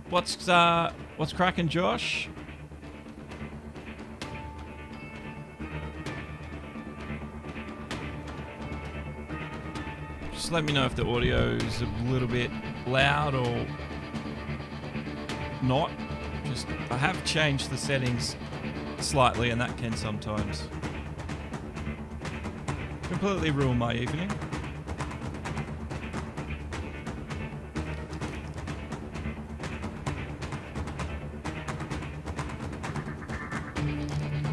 What's cracking, Josh? Just let me know if the audio is a little bit loud or not. Just, I have changed the settings slightly, and that can sometimes completely ruin my evening.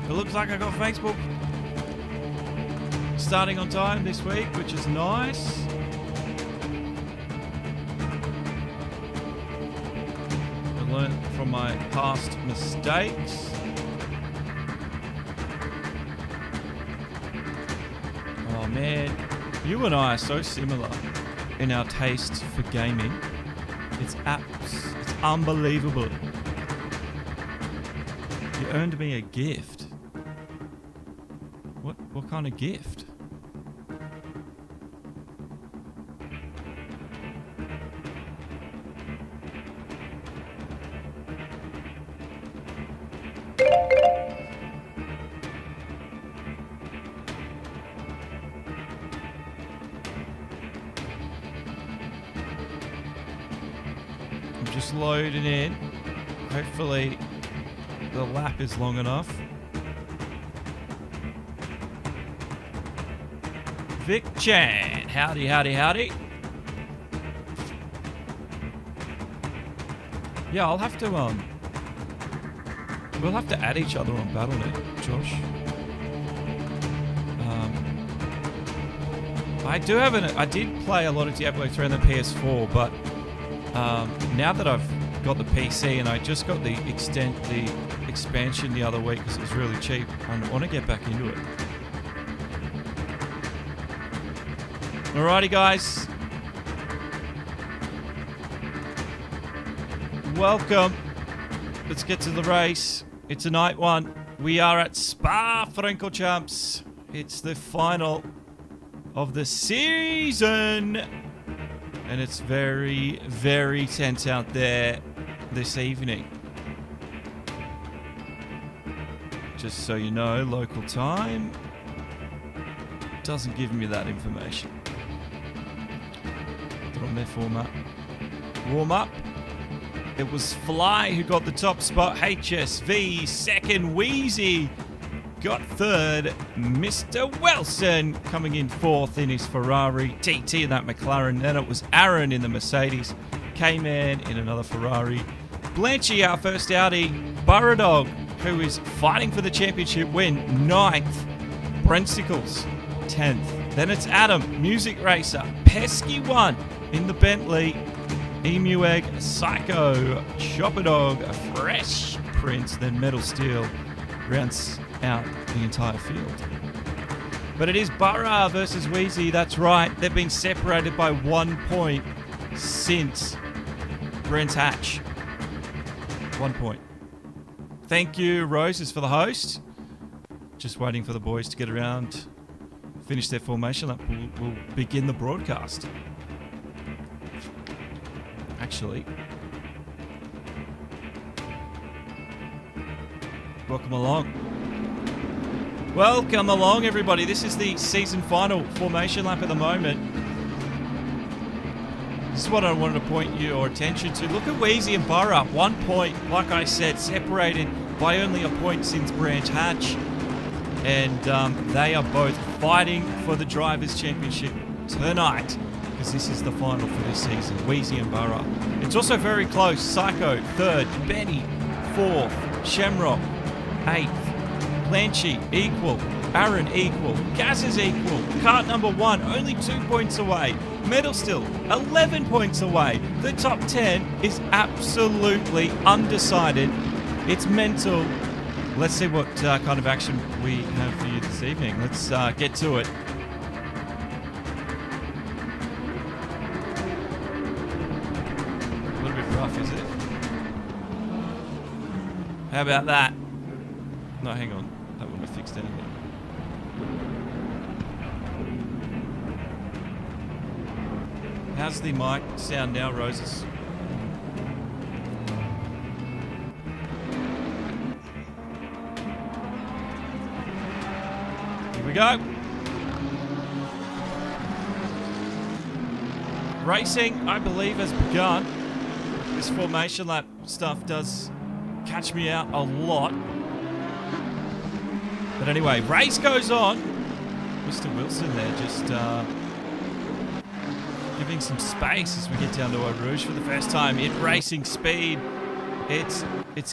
It looks like I got Facebook starting on time this week, which is nice. I learned from my past mistakes. Oh man, you and I are so similar in our taste for gaming. It's unbelievable. You earned me a gift. What kind of gift? I'm just loading in. Hopefully the lap is long enough. Vic Chan, howdy, howdy, howdy. Yeah, I'll have to, we'll have to add each other on Battle.net, Josh. I did play a lot of Diablo 3 on the PS4, but now that I've got the PC and I just got the expansion the other week because it was really cheap, I want to get back into it. Alrighty, guys. Welcome. Let's get to the race. It's a night one. We are at Spa-Francorchamps. It's the final of the season. And it's very, very tense out there this evening. Just so you know, local time doesn't give me that information. On their warm up. It was Fly who got the top spot. HSV second. Wheezy got third. Mr. Wilson coming in fourth in his Ferrari. TT in that McLaren. Then it was Aaron in the Mercedes. K-Man in another Ferrari. Blanchy, our first Audi. Burradog, who is fighting for the championship win, 9th. Brent Sickles, 10th. Then it's Adam, Music Racer. Pesky 1 in the Bentley. Emu Egg, Psycho, Chopper Dog, Fresh Prince, then Metal Steel rounds out the entire field. But it is Burra versus Wheezy, that's right. They've been separated by 1 point since Brent's hatch. 1 point. Thank you, Roses, for the host. Just waiting for the boys to get around, finish their formation lap. We'll begin the broadcast. Actually, welcome along. Welcome along, everybody. This is the season final formation lap at the moment. This is what I wanted to point your attention to. Look at Wheezy and Burra, 1 point, like I said, separated by only a point since Branch Hatch. And they are both fighting for the Drivers' Championship tonight, because this is the final for this season. Wheezy and Burra. It's also very close. Psycho, 3rd. Benny, 4th. Shamrock, 8th. Blanchy, equal. Aaron, equal. Gaz is equal. Kart number 1, only 2 points away. Metal Still, 11 points away. The top 10 is absolutely undecided. It's mental. Let's see what kind of action we have for you this evening. Let's get to it. A little bit rough, is it? How about that? No, hang on. That wouldn't have fixed anything. How's the mic sound now, Roses? we go. Racing, I believe, has begun. This formation lap stuff does catch me out a lot. But anyway, race goes on. Mr. Wilson there just giving some space as we get down to Eau Rouge for the first time in racing speed. It's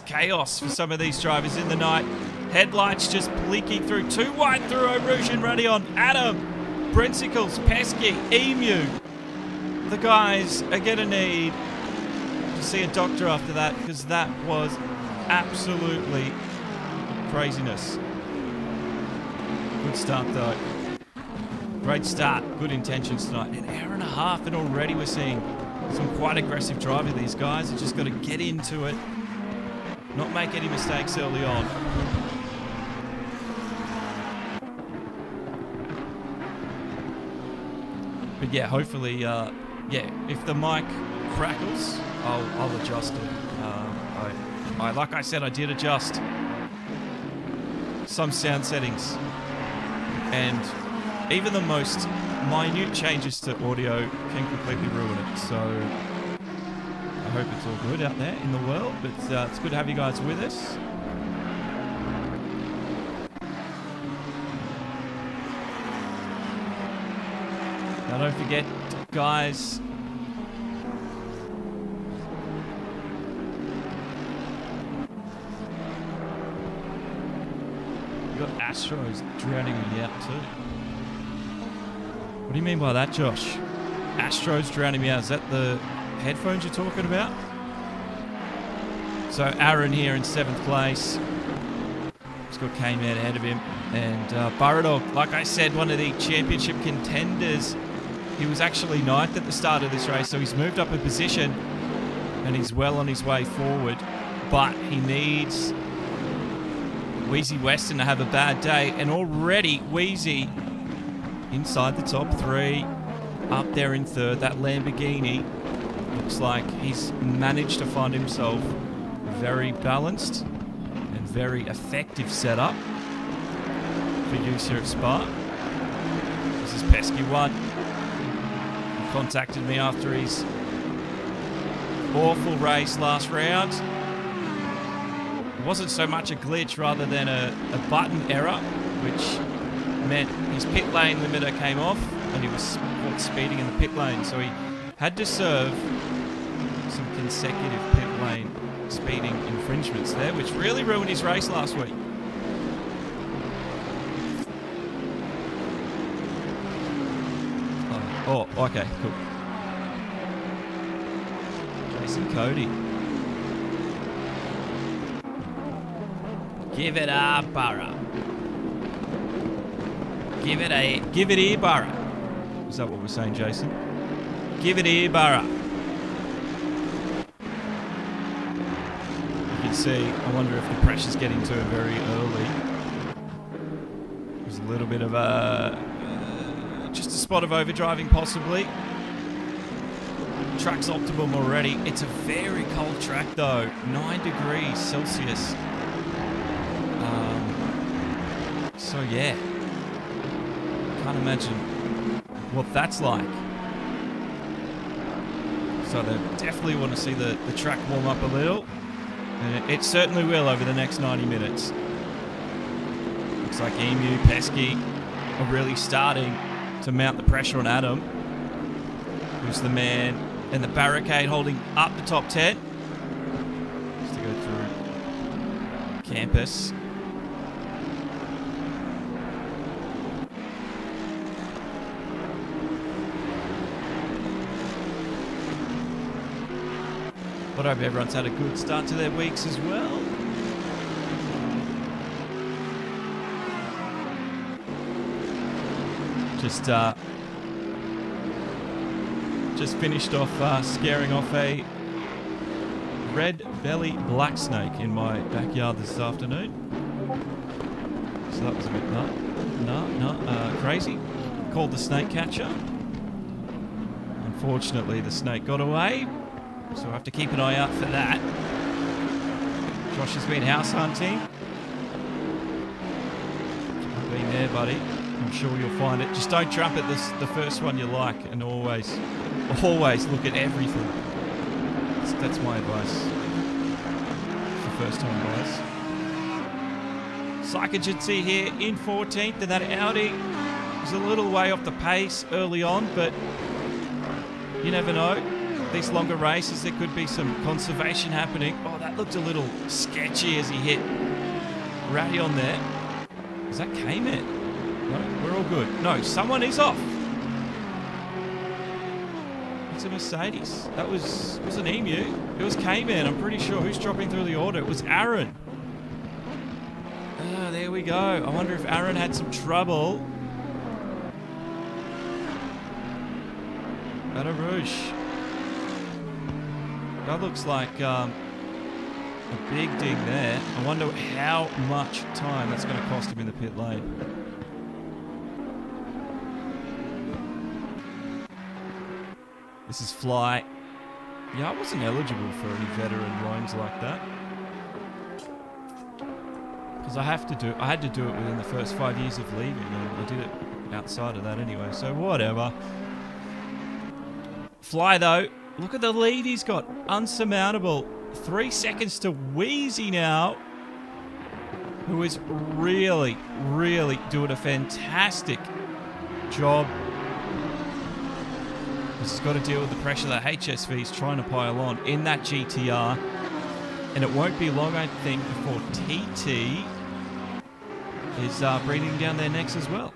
chaos for some of these drivers in the night. Headlights just blinking through. Too wide through Eau Rouge and Radillion. Adam, Brinsicles, Pesky, Emu. The guys are going to need to see a doctor after that, because that was absolutely craziness. Good start though. Great start. Good intentions tonight. An hour and a half and already we're seeing some quite aggressive driving. These guys have just got to get into it. Not make any mistakes early on. But yeah, hopefully, yeah, if the mic crackles, I'll adjust it. Like I said, I did adjust some sound settings, and even the most minute changes to audio can completely ruin it. So I hope it's all good out there in the world, but it's good to have you guys with us. Now don't forget, guys, you got Astros drowning me out too. What do you mean by that, Josh? Astros drowning me out. Is that the headphones you're talking about? So Aaron here in 7th place. He's got K-Man ahead of him. And Burradog, like I said, one of the championship contenders. He was actually 9th at the start of this race, so he's moved up a position and he's well on his way forward. But he needs weezywestern to have a bad day, and already Weezy inside the top 3, up there in 3rd. That Lamborghini looks like he's managed to find himself a very balanced and very effective setup for use here at Spa. This is Pesky 1. Contacted me after his awful race last round. It wasn't so much a glitch, rather than a button error, which meant his pit lane limiter came off and he was caught speeding in the pit lane. So he had to serve some consecutive pit lane speeding infringements there, which really ruined his race last week. Oh, okay, cool. Jason Cody. Give it a Burra. Give it here, Burra. Is that what we're saying, Jason? Give it here, Burra. You can see, I wonder if the pressure's getting to him very early. There's a little bit of a... just a spot of overdriving, possibly. Track's optimum already. It's a very cold track, though. 9 degrees Celsius. So, yeah. Can't imagine what that's like. So they definitely want to see the track warm up a little. And it certainly will over the next 90 minutes. Looks like Emu, Pesky are really starting to mount the pressure on Adam, who's the man in the barricade holding up the top 10. Just to go through campus. But I hope everyone's had a good start to their weeks as well. Just finished off scaring off a red belly black snake in my backyard this afternoon. So that was a bit crazy. Called the snake catcher. Unfortunately, the snake got away, so I have to keep an eye out for that. Josh has been house hunting. Been there, buddy. I'm sure you'll find it. Just don't jump at the first one you like, and always look at everything. That's my advice for first-time buyers. Sargent here in 14th, and that Audi is a little way off the pace early on, but you never know. These longer races, there could be some conservation happening. Oh, that looked a little sketchy as he hit radillion there. Is that K-Man? No, we're all good. No, someone is off. It's a Mercedes. That was an Emu. It was K-Man, I'm pretty sure. Who's dropping through the order? It was Aaron. Ah, there we go. I wonder if Aaron had some trouble. At a rouge. That looks like a big ding there. I wonder how much time that's going to cost him in the pit lane. This is Fly. Yeah, I wasn't eligible for any veteran loans like that. Because I had to do it within the first 5 years of leaving, and I did it outside of that anyway, so whatever. Fly though, look at the lead he's got. Unsurmountable. 3 seconds to Wheezy now, who is really, really doing a fantastic job. He's got to deal with the pressure that HSV is trying to pile on in that GTR. And it won't be long, I think, before TT is breathing down their necks as well.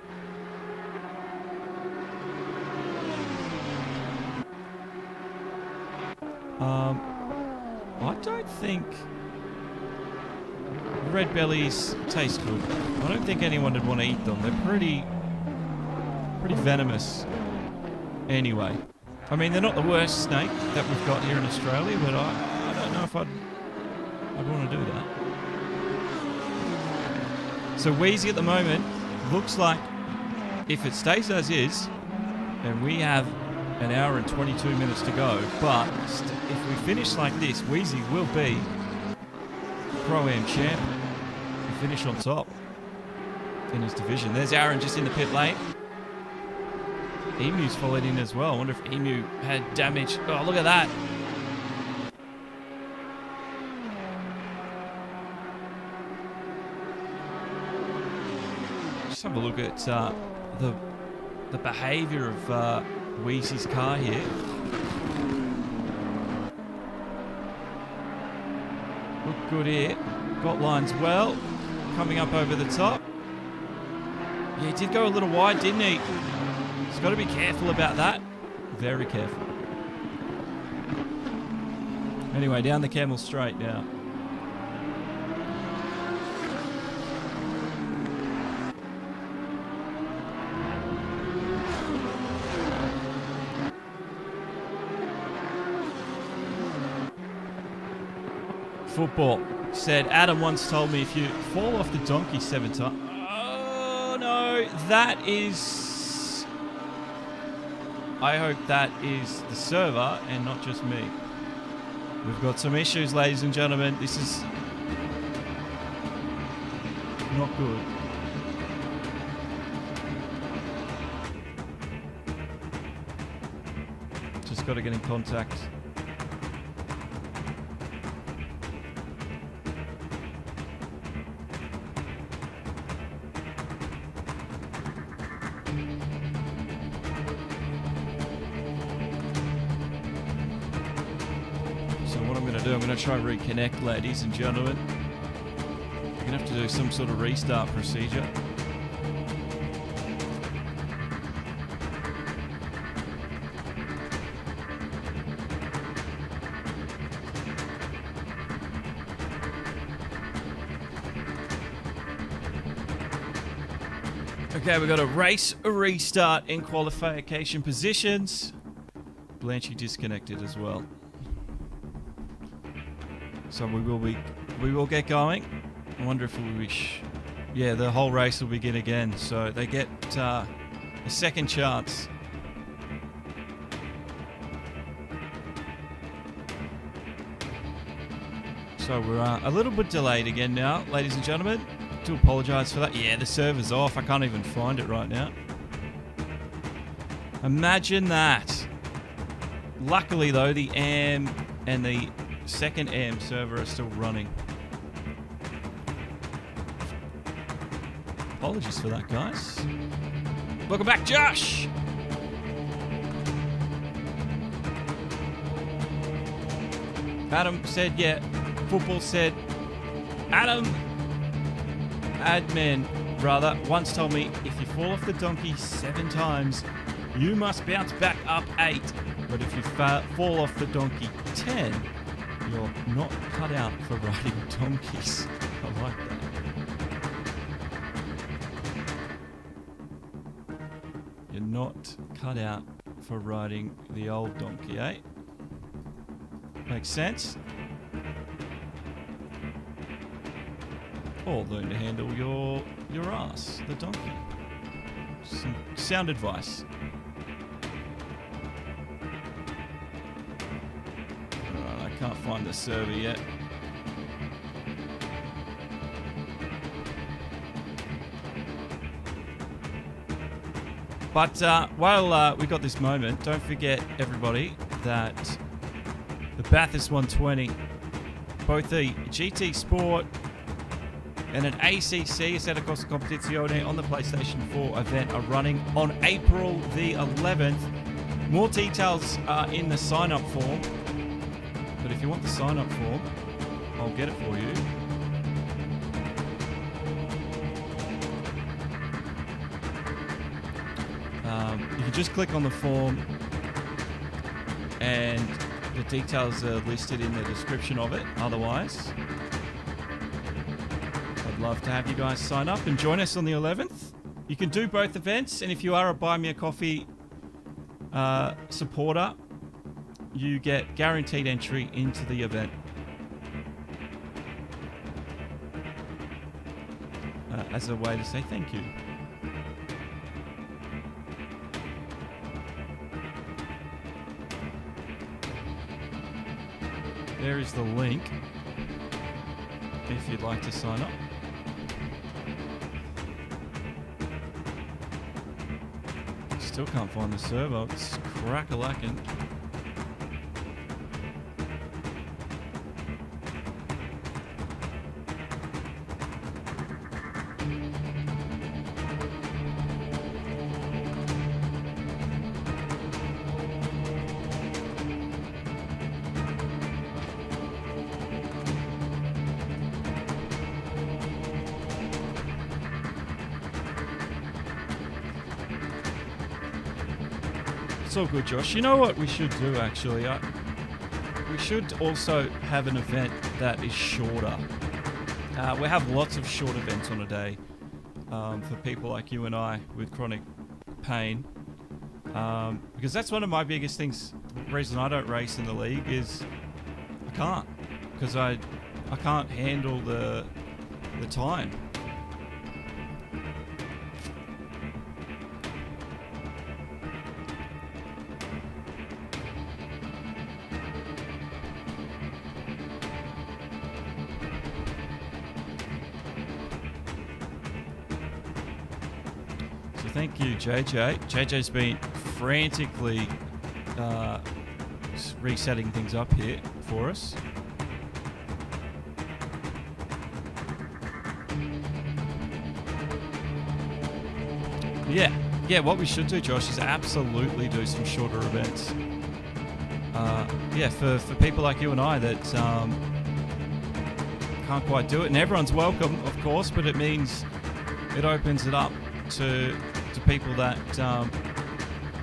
I don't think red bellies taste good. I don't think anyone would want to eat them. They're pretty venomous. Anyway, I mean, they're not the worst snake that we've got here in Australia, but I don't know if I'd want to do that. So Wheezy at the moment looks like if it stays as is, and we have an hour and 22 minutes to go, but if we finish like this, Wheezy will be Pro-Am champ and finish on top in his division. There's Aaron just in the pit lane. Emu's followed in as well. I wonder if Emu had damage. Oh, look at that. Just have a look at the behaviour of Wheezy's car here. Look good here. Got lines well. Coming up over the top. Yeah, he did go a little wide, didn't he? He's got to be careful about that. Very careful. Anyway, down the Camel Straight now. Football said, Adam once told me if you fall off the donkey 7 times. Oh no, that is. I hope that is the server and not just me. We've got some issues, ladies and gentlemen. This is not good. Just got to get in contact. I'm going to try and reconnect, ladies and gentlemen. I'm going to have to do some sort of restart procedure. Okay, we've got a race restart in qualification positions. Blanchy disconnected as well. So we will get going. I wonder if we wish. Yeah, the whole race will begin again. So they get a second chance. So we're a little bit delayed again now, ladies and gentlemen. do apologise for that. Yeah, the server's off. I can't even find it right now. Imagine that. Luckily, though, the AM and the second AM server are still running. Apologies for that, guys. Welcome back, Josh! Adam said, yeah. Football said, Adam, admin, brother, once told me if you fall off the donkey 7 times, you must bounce back up 8. But if you fall off the donkey 10, you're not cut out for riding donkeys. I like that. You're not cut out for riding the old donkey, eh? Makes sense? Or learn to handle your ass, the donkey. Some sound advice. I can't find the server yet. But while we got this moment, don't forget, everybody, that the Bathurst 120, both the GT Sport and an ACC, Assetto Corsa Competizione, on the PlayStation 4 event are running on April the 11th. More details are in the sign-up form. But if you want the sign-up form, I'll get it for you. You can just click on the form and the details are listed in the description of it. Otherwise, I'd love to have you guys sign up and join us on the 11th. You can do both events, and if you are a Buy Me a Coffee supporter, you get guaranteed entry into the event. As a way to say thank you. There is the link if you'd like to sign up. Still can't find the server. It's crack-a-lackin'. It's all good, Josh. You know what we should do, actually? We should also have an event that is shorter. We have lots of short events on a day for people like you and I with chronic pain. Because that's one of my biggest things. The reason I don't race in the league is I can't. Because I can't handle the time. Thank you, JJ. JJ's been frantically resetting things up here for us. Yeah, what we should do, Josh, is absolutely do some shorter events. For people like you and I that can't quite do it. And everyone's welcome, of course, but it means it opens it up to people that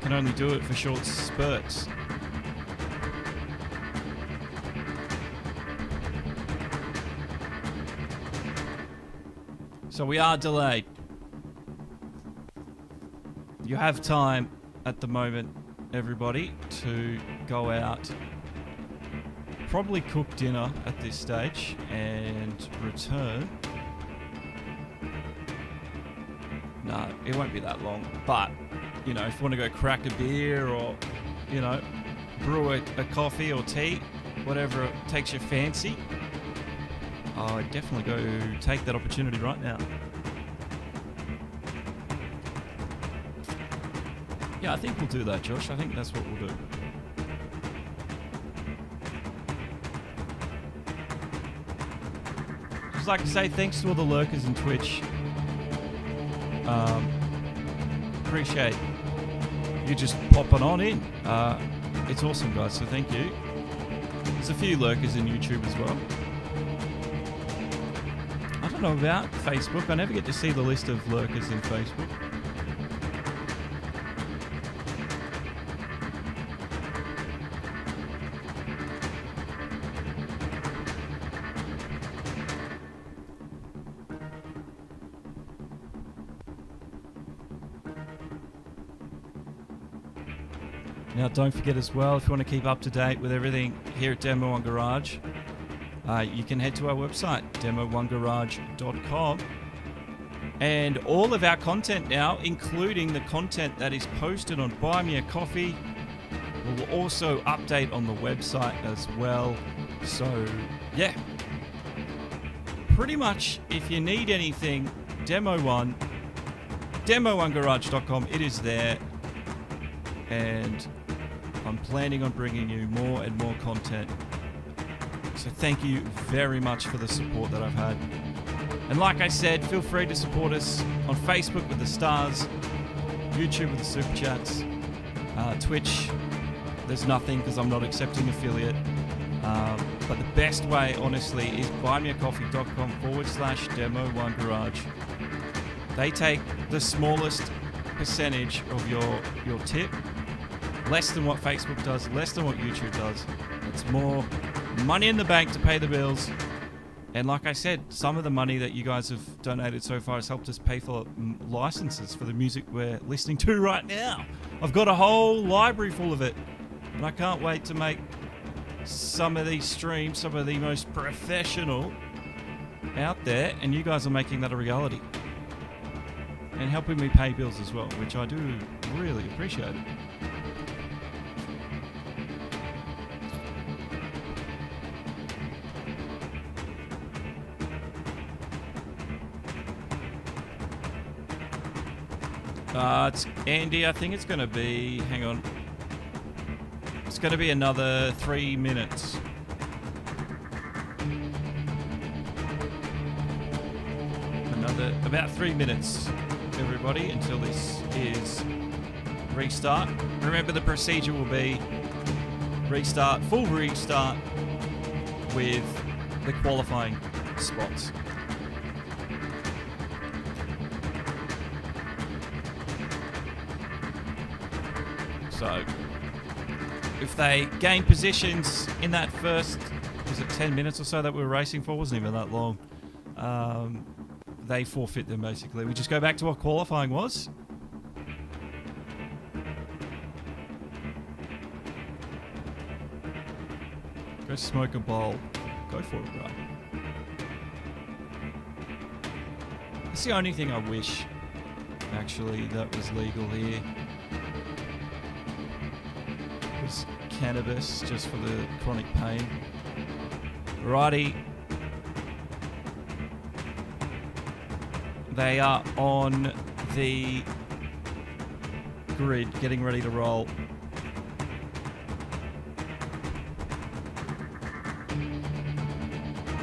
can only do it for short spurts. So we are delayed. You have time at the moment, everybody, to go out, probably cook dinner at this stage, and return. No, it won't be that long. But, you know, if you want to go crack a beer or, you know, brew a coffee or tea, whatever takes your fancy, I'd definitely go take that opportunity right now. Yeah, I think we'll do that, Josh. I think that's what we'll do. Just like to say thanks to all the lurkers in Twitch. Appreciate you just popping on in. It's awesome, guys, so thank you. There's a few lurkers in YouTube as well. I don't know about Facebook. I never get to see the list of lurkers in Facebook. Now, don't forget as well, if you want to keep up to date with everything here at Demo One Garage, you can head to our website, demo1garage.com. And all of our content now, including the content that is posted on Buy Me a Coffee, will also update on the website as well. So, yeah. Pretty much, if you need anything, demo1garage.com, it is there. And I'm planning on bringing you more and more content. So thank you very much for the support that I've had. And like I said, feel free to support us on Facebook with the stars, YouTube with the super chats, Twitch, there's nothing because I'm not accepting affiliate. But the best way, honestly, is buymeacoffee.com/Demo1Garage. They take the smallest percentage of your tip. Less than what Facebook does, less than what YouTube does. It's more money in the bank to pay the bills. And like I said, some of the money that you guys have donated so far has helped us pay for licenses for the music we're listening to right now. I've got a whole library full of it. And I can't wait to make some of these streams, some of the most professional out there. And you guys are making that a reality. And helping me pay bills as well, which I do really appreciate it. It's Andy, I think it's going to be, hang on, it's going to be another 3 minutes. About 3 minutes, everybody, until this is restart. Remember, the procedure will be restart, full restart with the qualifying spots. So, if they gain positions in that first, was it 10 minutes or so that we were racing for? Wasn't even that long. They forfeit them, basically. We just go back to what qualifying was. Go smoke a bowl. Go for it, bro. That's the only thing I wish, actually, that was legal here. Was cannabis, just for the chronic pain. Righty. They are on the grid, getting ready to roll.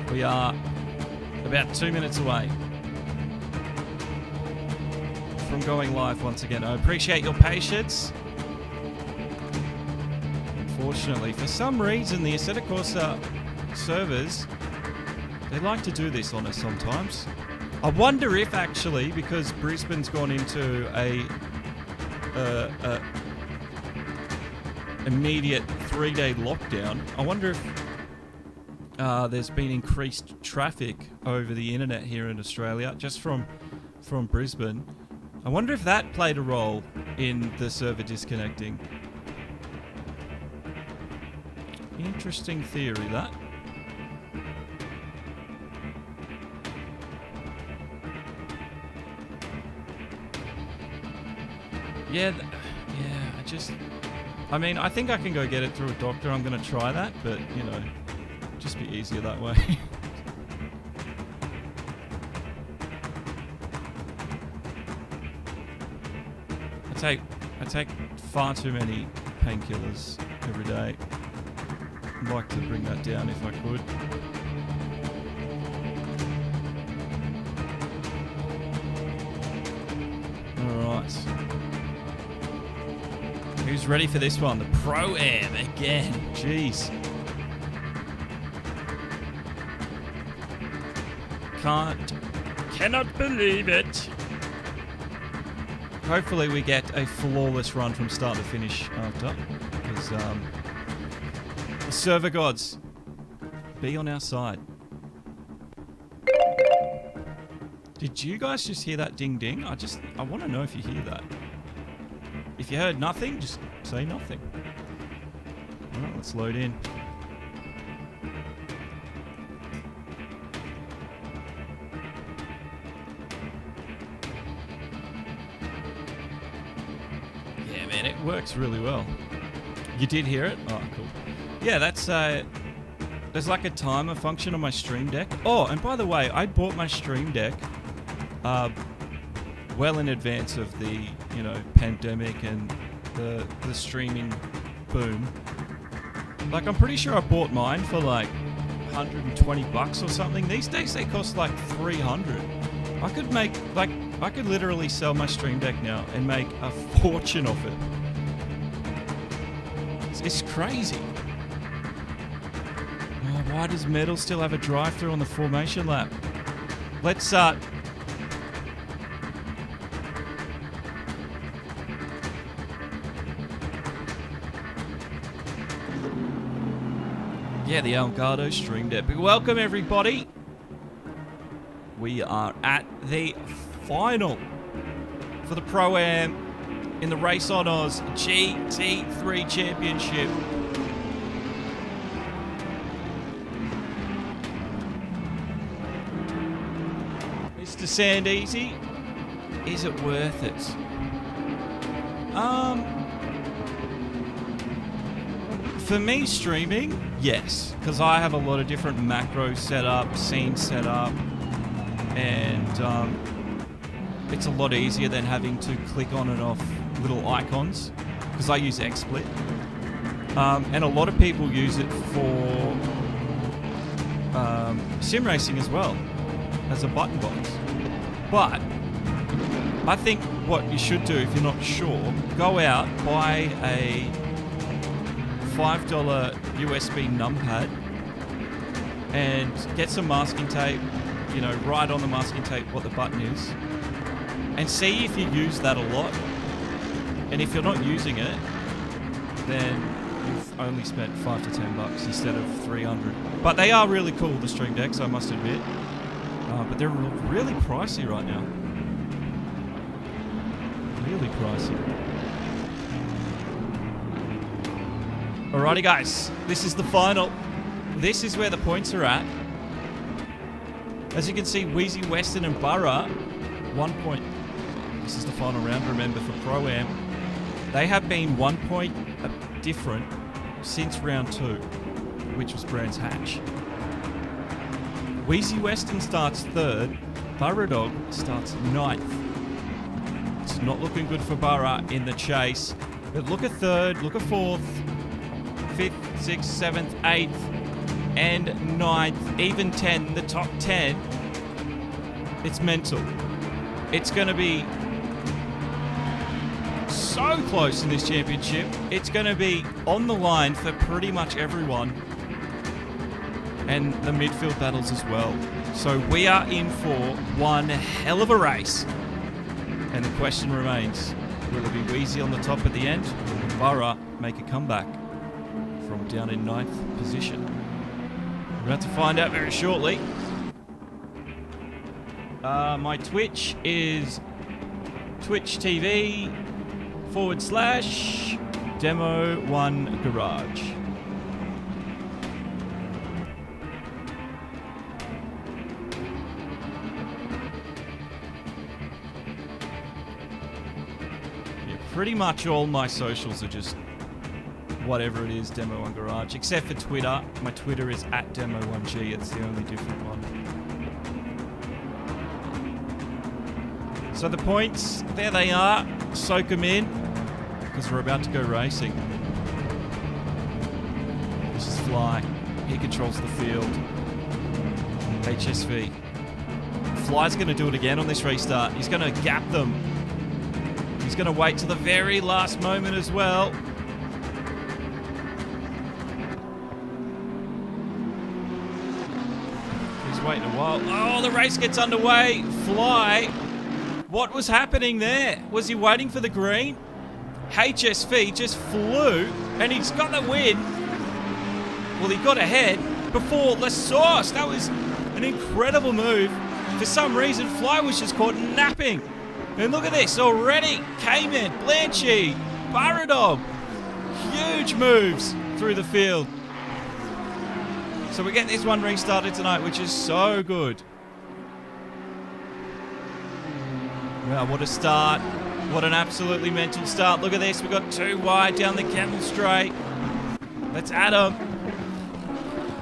We are about 2 minutes away from going live once again. I appreciate your patience. Unfortunately, for some reason, the Assetto Corsa servers, they like to do this on us sometimes. I wonder if actually, because Brisbane's gone into a immediate 3-day lockdown, I wonder if there's been increased traffic over the internet here in Australia, just from Brisbane. I wonder if that played a role in the server disconnecting. Interesting theory, that. Yeah, I mean, I think I can go get it through a doctor. I'm going to try that, but, you know, just be easier that way. I take far too many painkillers every day. I'd like to bring that down if I could. Alright. Who's ready for this one? The Pro-Am again. Jeez. Cannot believe it. Hopefully we get a flawless run from start to finish after. Because the server gods be on our side. Did you guys just hear that ding ding? I want to know if you hear that. If you heard nothing, just say nothing. Alright, let's load in. Yeah, man, it works really well. You did hear it? Oh, cool. Yeah, that's there's like a timer function on my Stream Deck. Oh, and by the way, I bought my Stream Deck well in advance of the, you know, pandemic and the streaming boom. Like, I'm pretty sure I bought mine for like $120 or something. These days they cost like $300. I could literally sell my Stream Deck now and make a fortune off it. It's crazy. Oh, why does Metal still have a drive-through on the formation lap? Let's yeah, the Elgato Stream Deck. Welcome, everybody. We are at the final for the Pro-Am in the RaceOnOz GT3 Championship. Mr. Sandeasy, is it worth it? For me, streaming, yes, because I have a lot of different macros set up, scenes set up, and it's a lot easier than having to click on and off little icons, because I use XSplit. And a lot of people use it for Simracing as well, as a button box. But I think what you should do, if you're not sure, go out, buy a $5 USB numpad and get some masking tape, you know, write on the masking tape what the button is, and see if you use that a lot. And if you're not using it, then you've only spent $5 to $10 instead of $300. But they are really cool, the Stream Decks, I must admit. But they're really pricey right now. Really pricey. Alrighty, guys, this is the final. This is where the points are at. As you can see, weezywestern and Burra, 1 point. This is the final round, remember, for Pro-Am. They have been 1 point different since round 2, which was Brands Hatch. weezywestern starts 3rd, Burradog starts 9th. It's not looking good for Burra in the chase. But look at 3rd, look at 4th, 5th, 6th, 7th, 8th, and 9th, even 10, the top 10. It's mental. It's going to be so close in this championship. It's going to be on the line for pretty much everyone. And the midfield battles as well. So we are in for one hell of a race. And the question remains, will it be Weezy on the top at the end? Or will Burra make a comeback from down in 9th position? We're about to find out very shortly. My Twitch is Twitch TV/Demo1Garage. Pretty much all my socials are just whatever it is, Demo1Garage, except for Twitter. My Twitter is @Demo1G. It's the only different one. So the points, there they are. Soak them in, because we're about to go racing. This is Fly. He controls the field. HSV. Fly's going to do it again on this restart. He's going to gap them. He's going to wait till the very last moment as well. He's waiting a while. Oh, the race gets underway. Fly. What was happening there? Was he waiting for the green? HSV just flew, and he's got the win. Well, he got ahead before La Source. That was an incredible move. For some reason, Fly was just caught napping. And look at this already. Cayman, Blanchy, Burradog. Huge moves through the field. So we get this one restarted tonight, which is so good. Wow, what a start. What an absolutely mental start. Look at this. We've got 2 wide down the Camel Straight. That's Adam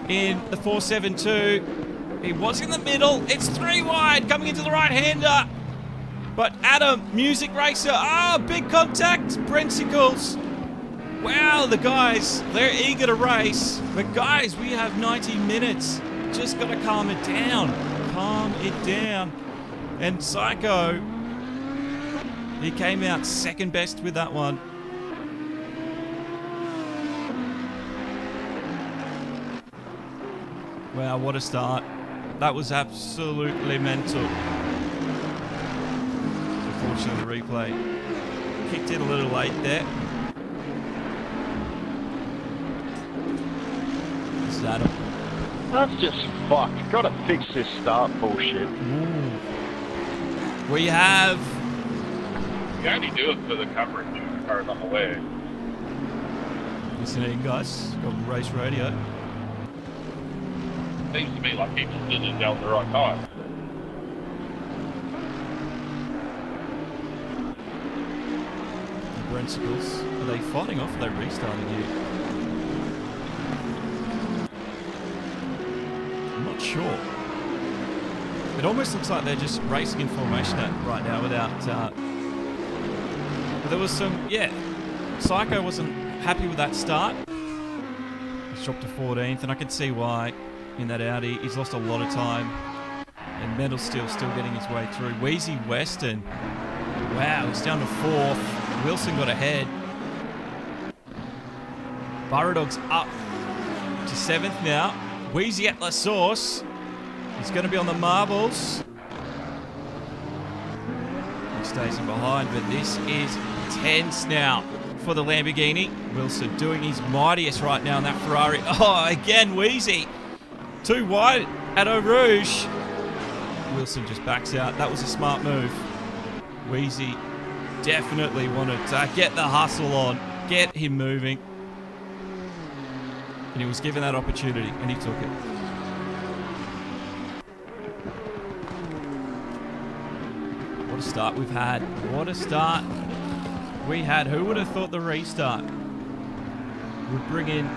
in the 472. He was in the middle. It's 3 wide coming into the right-hander. But Adam, Music Racer. Big contact. Brensicles. Wow, the guys, they're eager to race. But guys, we have 90 minutes. Just got to calm it down. Calm it down. And Psycho, he came out second best with that one. Wow, what a start. That was absolutely mental. Unfortunately, the replay kicked in a little late there. This is Adam. That's just fucked. Gotta fix this start bullshit. Ooh. We have... You only do it for the coverage as far as I'm aware. Listening, guys. Got race radio. Seems to me like he just did it down at the right time. The Brensicles. Are they fighting off or are they restarting here? I'm not sure. It almost looks like they're just racing in formation right now without... But there was some... Yeah. Psycho wasn't happy with that start. He's dropped to 14th, and I can see why. In that Audi, he's lost a lot of time. And Metal Steel still getting his way through. Weezywestern. Wow, he's down to 4th. Wilson got ahead. Burradog's up to 7th now. Weezy at La Source. He's going to be on the marbles. He stays in behind, but this is tense now for the Lamborghini. Wilson doing his mightiest right now in that Ferrari. Oh, again, Weezy. 2 wide at Eau Rouge. Wilson just backs out. That was a smart move. Weezy definitely wanted to get the hustle on, get him moving. And he was given that opportunity, and he took it. What a start we've had. What a start we had. Who would have thought the restart would bring in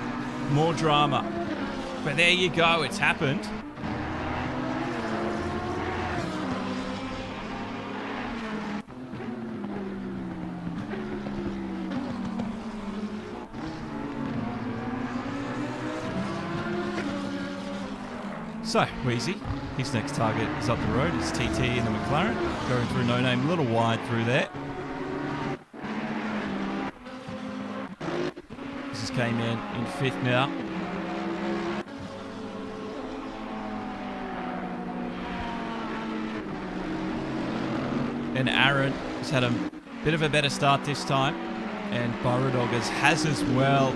more drama? But there you go, it's happened. So, Weezy, his next target is up the road. It's TT in the McLaren. Going through No Name, a little wide through there. This is Cayman in 5th now. And Aaron has had a bit of a better start this time. And Burradog has as well.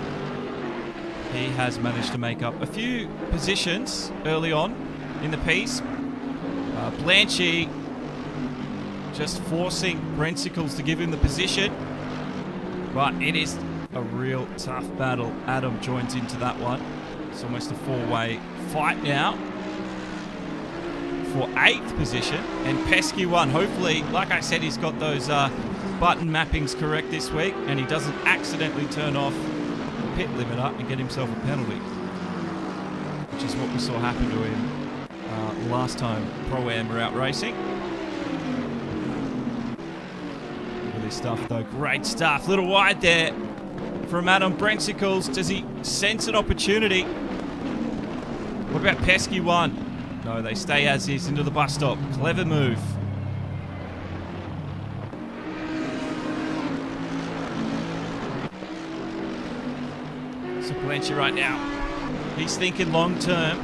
He has managed to make up a few positions early on in the piece. Blanchy just forcing Brensicles to give him the position. But it is a real tough battle. Adam joins into that one. It's almost a 4-way fight now for 8th position. And Pesky one. Hopefully, like I said, he's got those button mappings correct this week, and he doesn't accidentally turn off the pit limiter and get himself a penalty, which is what we saw happen to him last time Pro-Am were out racing. this stuff, though. Great stuff. Little wide there from Adam Brensicles. Does he sense an opportunity? What about Pesky 1? No, they stay as is into the bus stop. Clever move. So Blanchard right now, he's thinking long term.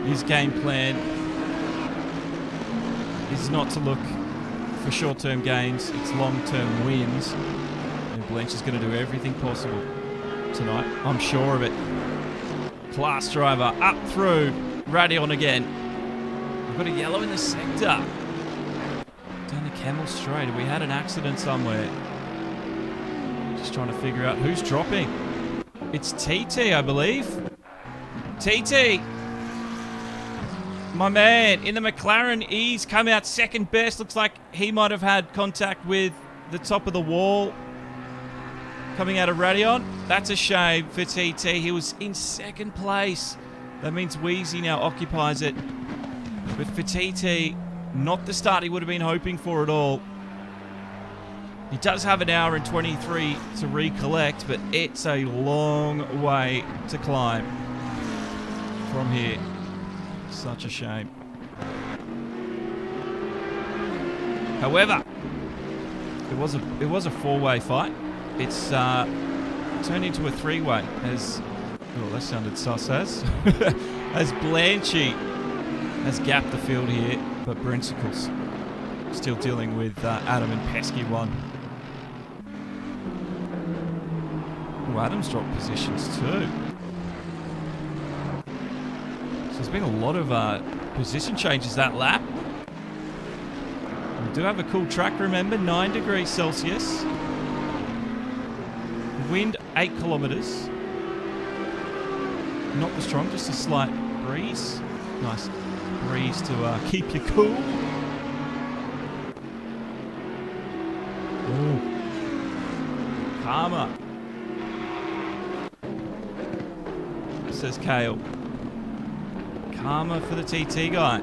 His game plan is not to look for short-term gains, it's long-term wins. And Blanchard's going to do everything possible tonight, I'm sure of it. Class driver up through radillion again. We've got a yellow in the sector. Down the Camel Straight. Have we had an accident somewhere? Just trying to figure out who's dropping. It's TT, I believe. TT! My man in the McLaren, he's come out second best. Looks like he might have had contact with the top of the wall coming out of radillion. That's a shame for TT. He was in second place. That means Wheezy now occupies it. But for TT, not the start he would have been hoping for at all. He does have an hour and 23 to recollect, but it's a long way to climb from here. Such a shame. However, it was a four-way fight. It's turned into a three-way as that sounded sus as Blanchy has gapped the field here, but Brensicles still dealing with Adam and Pesky 1. Oh, Adam's dropped positions too. There's been a lot of position changes that lap. We do have a cool track, remember, 9 degrees Celsius. Wind 8 kilometers. Not the strong, just a slight breeze. Nice breeze to keep you cool. Ooh. Karma. Says Kale. Karma for the TT guy.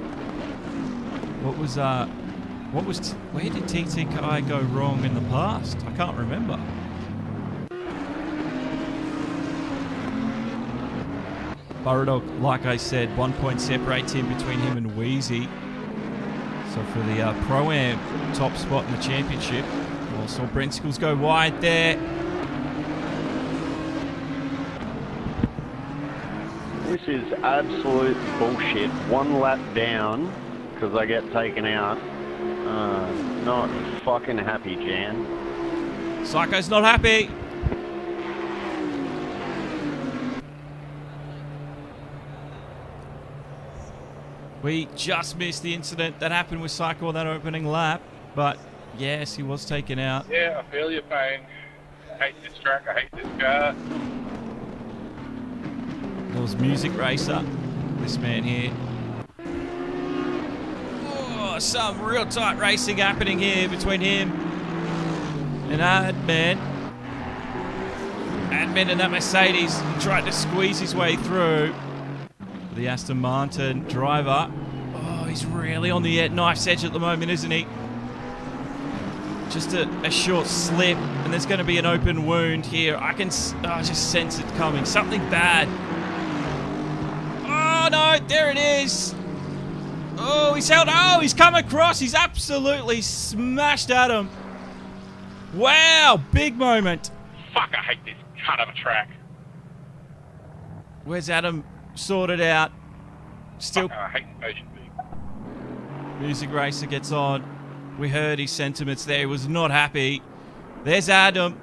Where did TT guy go wrong in the past? I can't remember. Burradog, like I said, 1 point separates him between him and Wheezy. So for the Pro-Am top spot in the championship. Well, saw Brensicles go wide there. This is absolute bullshit. 1 lap down because I get taken out. Not fucking happy, Jan. Psycho's not happy. We just missed the incident that happened with Psycho on that opening lap, but yes, he was taken out. Yeah, I feel your pain. I hate this track, I hate this car. There was Music Racer, this man here. Oh, some real tight racing happening here between him and Adman. Adman and that Mercedes tried to squeeze his way through. The Aston Martin driver. Oh, he's really on the knife's edge at the moment, isn't he? Just a short slip, and there's going to be an open wound here. I can just sense it coming. Something bad. Oh, no, there it is. Oh, he's held. Oh, he's come across. He's absolutely smashed Adam. Wow, big moment. Fuck, I hate this cunt of a track. Where's Adam? Sorted out. Still. Fuck, I hate Ocean Beach. Music Racer gets on. We heard his sentiments there. He was not happy. There's Adam.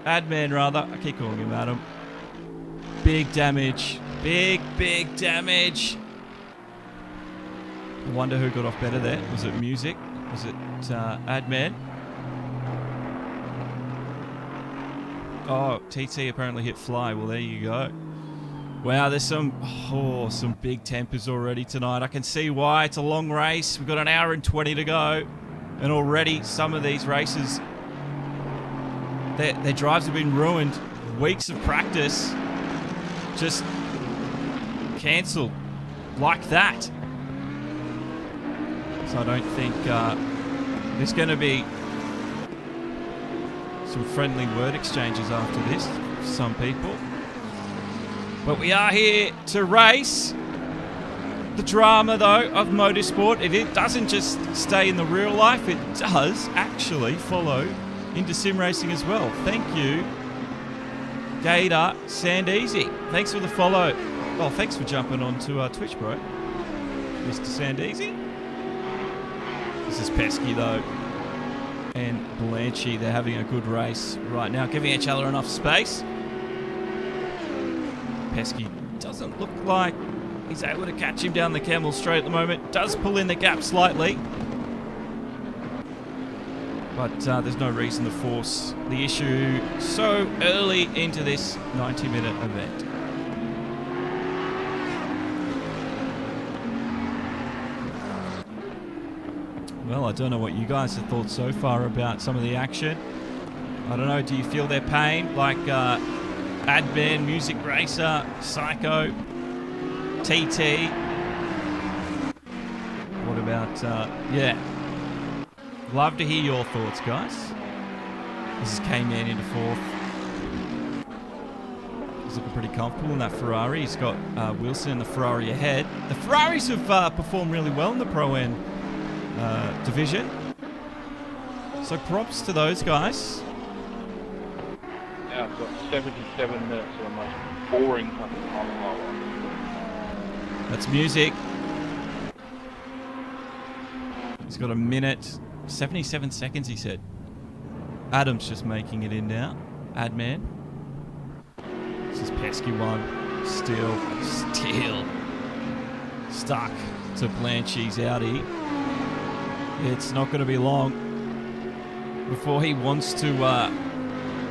Adman, rather. I keep calling him Adam. Big damage. Big damage. I wonder who got off better there. Was it Music? Was it Adman? Oh, TT apparently hit Fly. Well, there you go. Wow, there's some big tempers already tonight. I can see why. It's a long race. We've got an hour and 20 to go. And already some of these races, their drives have been ruined. Weeks of practice just cancelled like that. So I don't think there's going to be some friendly word exchanges after this for some people. But we are here to race. The drama, though, of motorsport, it doesn't just stay in the real life, it does actually follow into sim racing as well. Thank you, Gator Sandeezy. Thanks for the follow. Oh, thanks for jumping on to Twitch, bro. Mr. Sandeezy. This is Pesky, though. And Blanchy, they're having a good race right now, giving each other enough space. Pesky doesn't look like he's able to catch him down the Camel Straight at the moment. Does pull in the gap slightly. But there's no reason to force the issue so early into this 90-minute event. Well, I don't know what you guys have thought so far about some of the action. I don't know, do you feel their pain? Like Adman, Music Racer, Psycho, TT. What about, yeah. Love to hear your thoughts, guys. This is K-Man into fourth. He's looking pretty comfortable in that Ferrari. He's got Wilson and the Ferrari ahead. The Ferraris have performed really well in the Pro-Am division. So props to those guys. Yeah, I've got 77 minutes of the most boring fucking monologue. That's music. He's got a minute, 77 seconds, he said. Adam's just making it in now. Adman. This is Pesky one. Still stuck to Blanchy's Audi. It's not going to be long before he wants to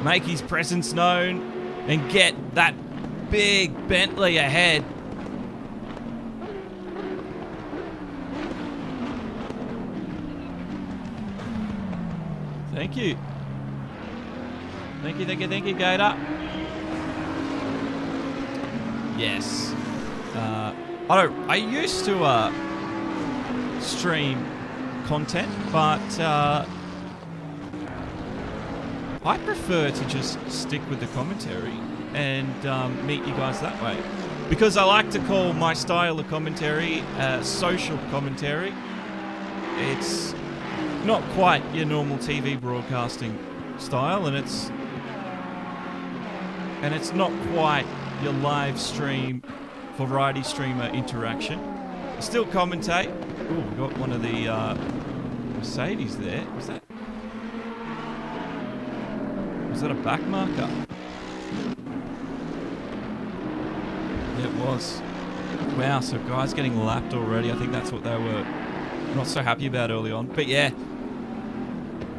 make his presence known and get that big Bentley ahead. Thank you. Thank you, Gator. Yes. I used to stream content, but I prefer to just stick with the commentary and meet you guys that way. Because I like to call my style of commentary social commentary. It's not quite your normal TV broadcasting style, and it's not quite your live stream variety streamer interaction. I still commentate. Ooh, we got one of the Mercedes there. Was that a back marker? Yeah, it was. Wow, so guys getting lapped already. I think that's what they were not so happy about early on. But yeah,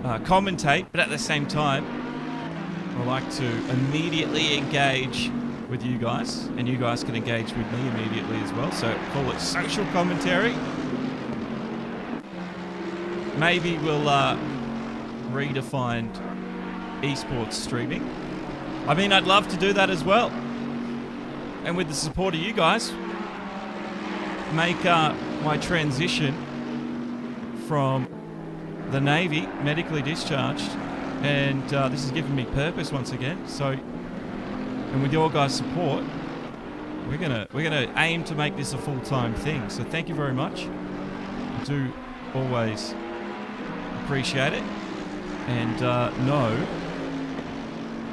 commentate, but at the same time, I like to immediately engage with you guys, and you guys can engage with me immediately as well. So call it social commentary. Maybe we'll redefine eSports streaming. I mean, I'd love to do that as well. And with the support of you guys, make my transition from the Navy, medically discharged, and this has given me purpose once again. So, and with your guys' support, we're gonna aim to make this a full-time thing. So thank you very much. I do always appreciate it, and know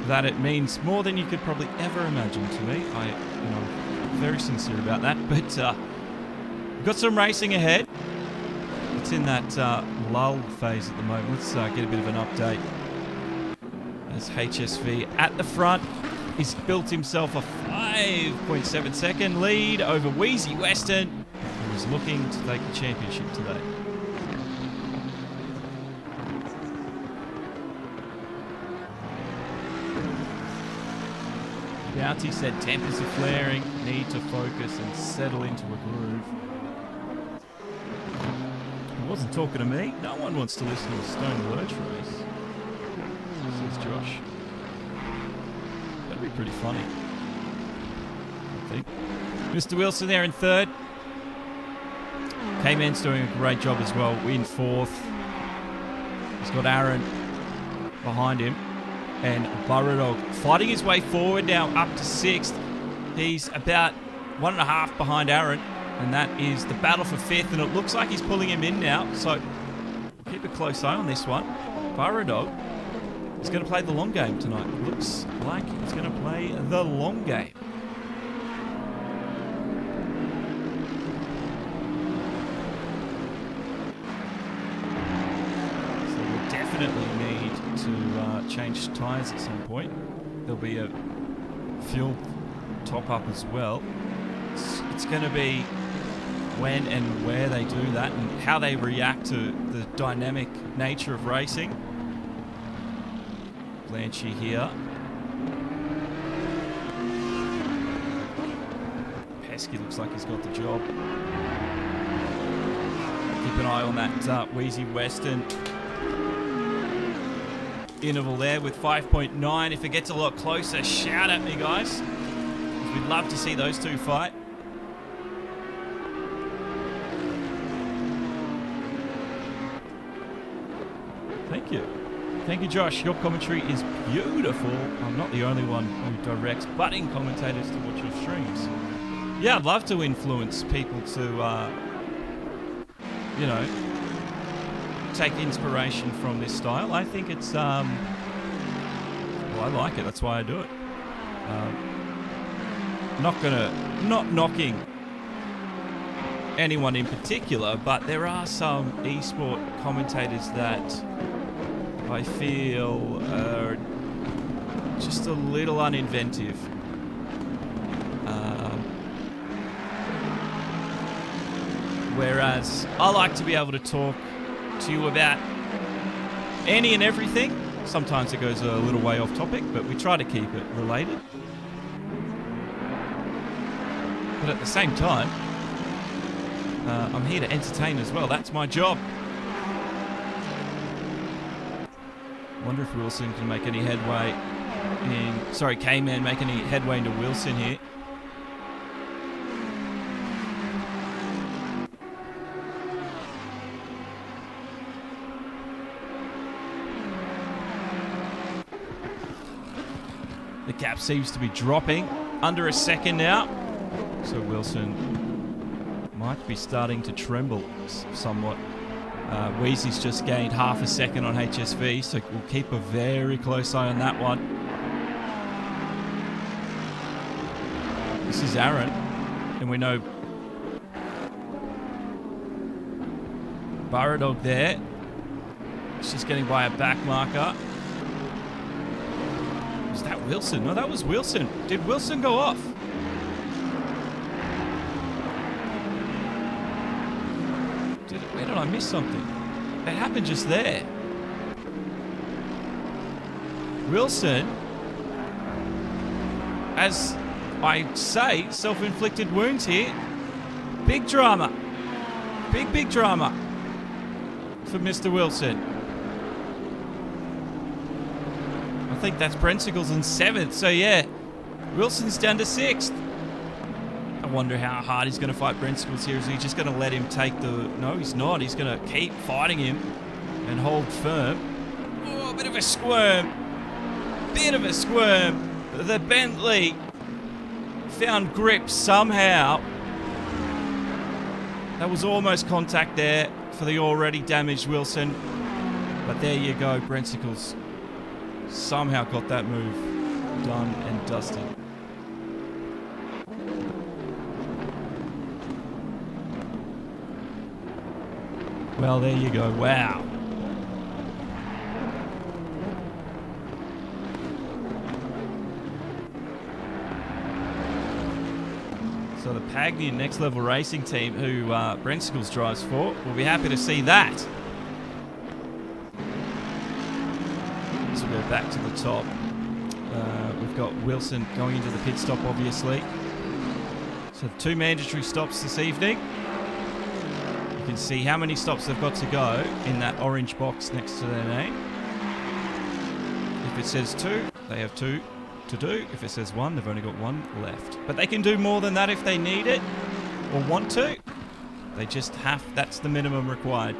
that it means more than you could probably ever imagine to me. I'm very sincere about that. But we've got some racing ahead. It's in that lull phase at the moment. Let's get a bit of an update. As HSV at the front, he's built himself a 5.7 second lead over weezywestern, who is looking to take the championship today. Bounty said tempers are flaring, need to focus and settle into a groove. He wasn't talking to me. No one wants to listen to a Stone Lurch race, says Josh. That'd be pretty funny, I think. Mr. Wilson there in third. K-Man's doing a great job as well in fourth. He's got Aaron behind him. And Burradog fighting his way forward now up to sixth. He's about 1.5 behind Aaron. And that is the battle for fifth. And it looks like he's pulling him in now. So keep a close eye on this one. Burradog is going to play the long game tonight. Looks like he's going to play the long game. Definitely need to change tyres at some point. There'll be a fuel top up as well. It's going to be when and where they do that and how they react to the dynamic nature of racing. Blanchy here. Pesky looks like he's got the job. Keep an eye on that Wheezy Western interval there with 5.9. If it gets a lot closer, shout at me, guys. We'd love to see those two fight. Thank you. Thank you, Josh. Your commentary is beautiful. I'm not the only one who directs budding commentators to watch your streams. Yeah, I'd love to influence people to, you know, take inspiration from this style. I think it's well, I like it, that's why I do it. Not knocking anyone in particular, but there are some eSport commentators that I feel are just a little uninventive. Whereas I like to be able to talk to you about any and everything. Sometimes it goes a little way off topic, but we try to keep it related. But at the same time, I'm here to entertain as well. That's my job. Wonder if Wilson can make any headway in... Sorry, K-Man make any headway into Wilson here. The gap seems to be dropping under a second now. So Wilson might be starting to tremble somewhat. Wheezy's just gained half a second on HSV, so we'll keep a very close eye on that one. This is Aaron, and we know Burradog there. He's just getting by a back marker. Was that Wilson? No, that was Wilson. Did Wilson go off? Where did I miss something? It happened just there. Wilson, as I say, self-inflicted wounds here. Big drama. Big drama for Mr. Wilson. I think that's Brensicles in 7th. So yeah, Wilson's down to 6th. I wonder how hard he's going to fight Brensicles here. Is he just going to let him take the... No, he's not. He's going to keep fighting him and hold firm. Oh, a bit of a squirm. Bit of a squirm. The Bentley found grip somehow. That was almost contact there for the already damaged Wilson. But there you go. Brensicles somehow got that move done and dusted. Well, there you go. Wow. So the Pagnian Next Level Racing team, who Brensicles drives for, will be happy to see that. So we'll go back to the top. We've got Wilson going into the pit stop, obviously. So 2 mandatory stops this evening. You can see how many stops they've got to go in that orange box next to their name. If it says 2, they have 2 to do. If it says 1, they've only got 1 left. But they can do more than that if they need it or want to. They just have, that's the minimum required.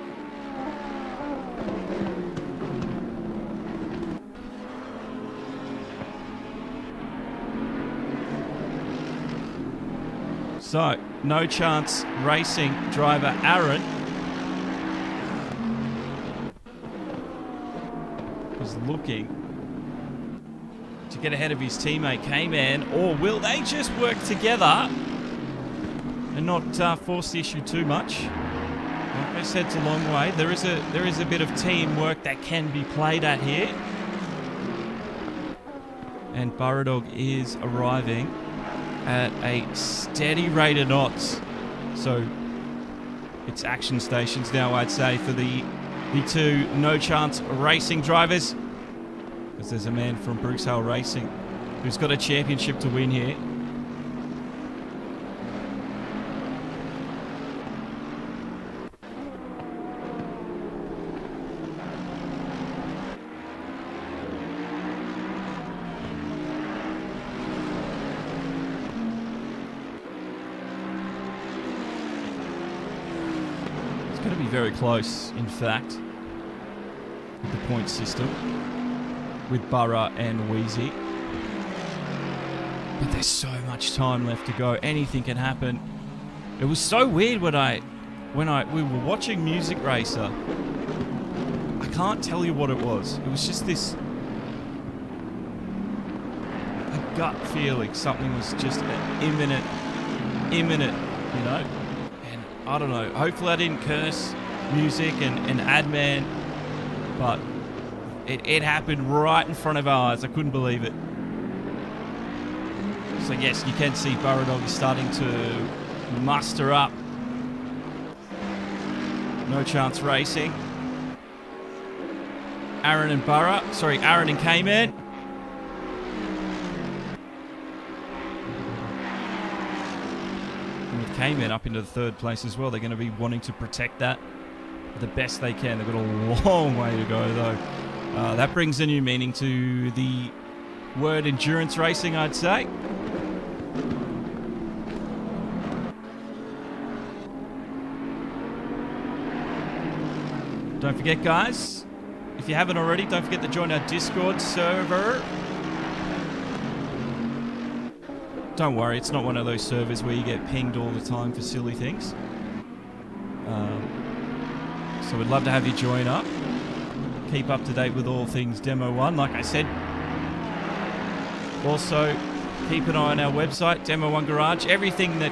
So, no chance racing driver Aaron is looking to get ahead of his teammate K-Man, or will they just work together and not force the issue too much? Like I said, it's a long way. There is a bit of teamwork that can be played at here. And Burradog is arriving at a steady rate of knots. So it's action stations now, I'd say, for the two no chance racing drivers. Because there's a man from Bruce Hale Racing who's got a championship to win here. Going to be very close, in fact, with the point system, with Burra and Wheezy. But there's so much time left to go. Anything can happen. It was so weird when we were watching Music Racer. I can't tell you what it was. It was just this a gut feeling. Something was just imminent, you know. I don't know. Hopefully I didn't curse Music and Adman, but it happened right in front of our eyes. I couldn't believe it. So yes, you can see Burradog is starting to muster up. No chance racing. Aaron and K-Man. K-Man up into the third place as well. They're going to be wanting to protect that the best they can. They've got a long way to go, though. That brings a new meaning to the word endurance racing, I'd say. Don't forget, guys, if you haven't already, don't forget to join our Discord server. Don't worry, it's not one of those servers where you get pinged all the time for silly things. So we'd love to have you join up. Keep up to date with all things Demo 1, like I said. Also, keep an eye on our website, Demo 1 Garage. Everything that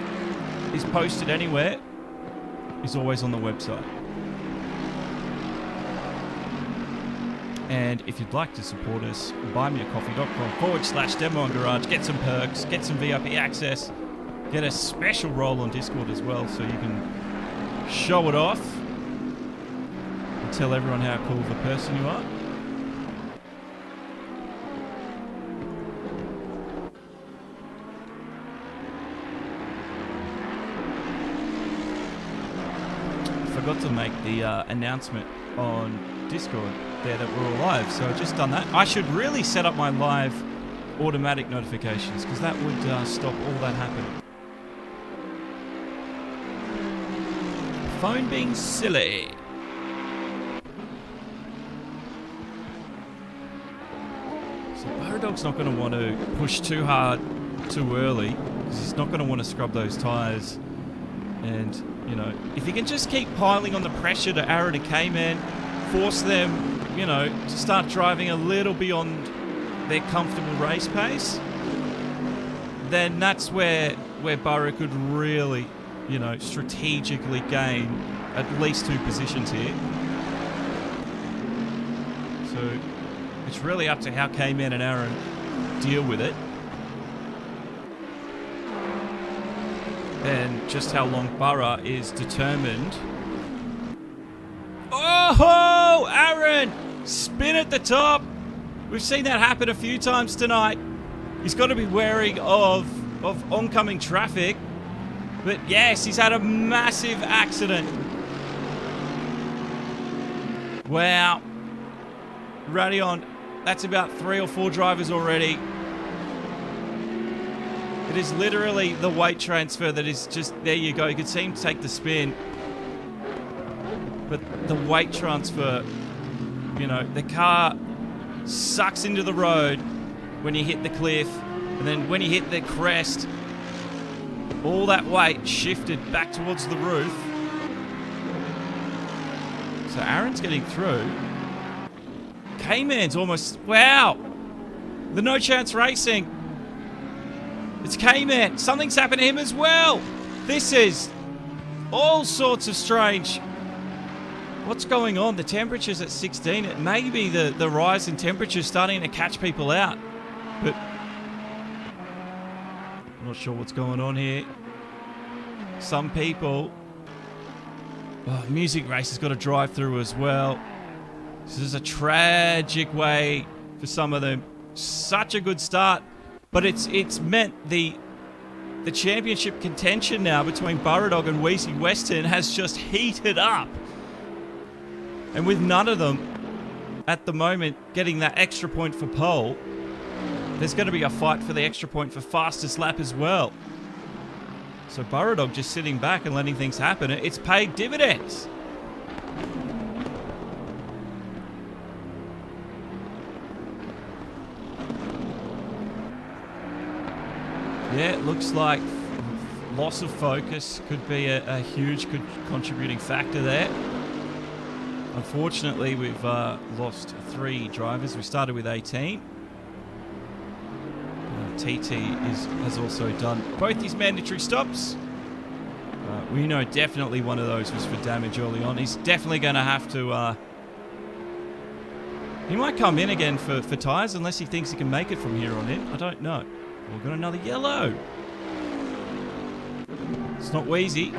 is posted anywhere is always on the website. And if you'd like to support us, buymeacoffee.com/Demo1Garage. Get some perks, get some VIP access, get a special role on Discord as well, so you can show it off and tell everyone how cool of a person you are. Forgot to make the announcement on Discord there that we're all live, so I've just done that. I should really set up my live automatic notifications, because that would stop all that happening. Phone being silly. So Burradog's not going to want to push too hard too early, because he's not going to want to scrub those tyres. And, you know, if he can just keep piling on the pressure to Aaron and K-Man, force them, you know, to start driving a little beyond their comfortable race pace, then that's where Burra could really, you know, strategically gain at least 2 positions here. So it's really up to how K-Man and Aaron deal with it, and just how long Burra is determined. Oh, Aaron! Spin at the top! We've seen that happen a few times tonight. He's got to be wary of oncoming traffic. But yes, he's had a massive accident. Wow. Radillion, that's about 3 or 4 drivers already. It is literally the weight transfer that is just, there you go. You could see him take the spin. But the weight transfer, you know, the car sucks into the road when you hit the cliff. And then when you hit the crest, all that weight shifted back towards the roof. So Aaron's getting through. K-Man's almost, wow. The No Chance Racing. It's K-Man. Something's happened to him as well. This is all sorts of strange. What's going on? The temperature's at 16. It may be the rise in temperature starting to catch people out. But I'm not sure what's going on here. Some people... Oh, Music Race has got a drive through as well. This is a tragic way for some of them. Such a good start. But it's meant the championship contention now between Burradog and weezywestern has just heated up. And with none of them at the moment getting that extra point for pole, there's going to be a fight for the extra point for fastest lap as well. So Burradog just sitting back and letting things happen. It's paid dividends. Yeah, it looks like loss of focus could be a huge contributing factor there. Unfortunately, we've lost 3 drivers. We started with 18. TT has also done both his mandatory stops. We know definitely one of those was for damage early on. He's definitely going to have to... he might come in again for tyres unless he thinks he can make it from here on in. I don't know. We've got another yellow. It's not Wheezy.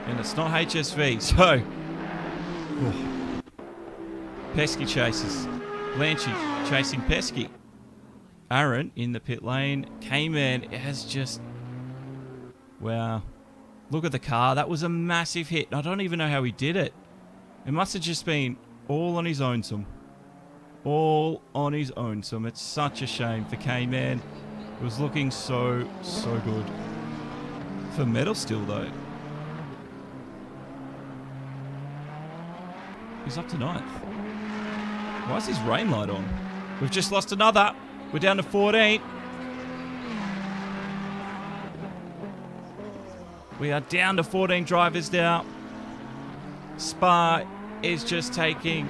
And it's not HSV. So... Oh. Pesky chases. Blanchy chasing Pesky. Aaron in the pit lane. K-Man has just... Wow. Look at the car. That was a massive hit. I don't even know how he did it. It must have just been all on his own-some. All on his own-some. It's such a shame for K-Man. It was looking so good. For medal still, though. He's up to 9th. Why is his rain light on? We've just lost another. We're down to 14. We are down to 14 drivers now. Spa is just taking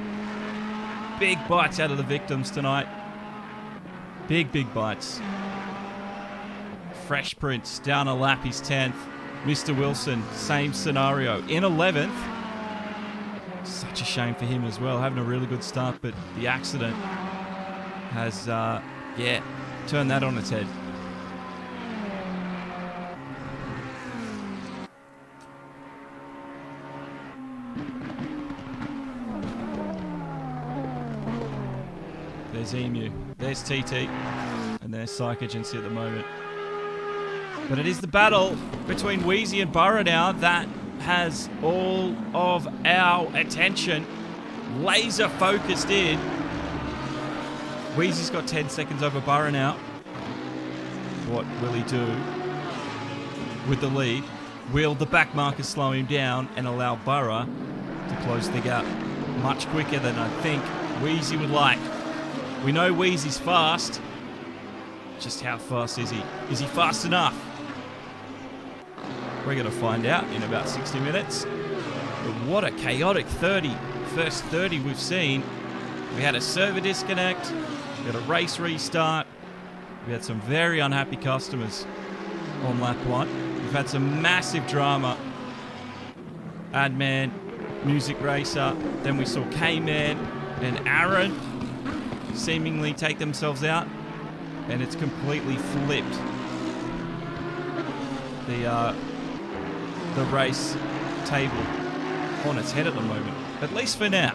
big bites out of the victims tonight. Big bites. Fresh Prince down a lap. He's 10th. Mr. Wilson, same scenario. In 11th. Such a shame for him as well. Having a really good start, but the accident has, turned that on its head. There's Emu. There's TT. And there's Psych Agency at the moment. But it is the battle between Wheezy and Burra now that has all of our attention laser focused in. Wheezy's got 10 seconds over Burra now. What will he do with the lead? Will the back markers slow him down and allow Burra to close the gap much quicker than I think Wheezy would like? We know Wheezy's fast. Just how fast is he? Is he fast enough? We're going to find out in about 60 minutes. But what a chaotic 30. First 30 we've seen. We had a server disconnect. We had a race restart. We had some very unhappy customers on lap 1. We've had some massive drama. Adman, Music Racer. Then we saw K-Man and Aaron seemingly take themselves out. And it's completely flipped the race table on its head at the moment, at least for now.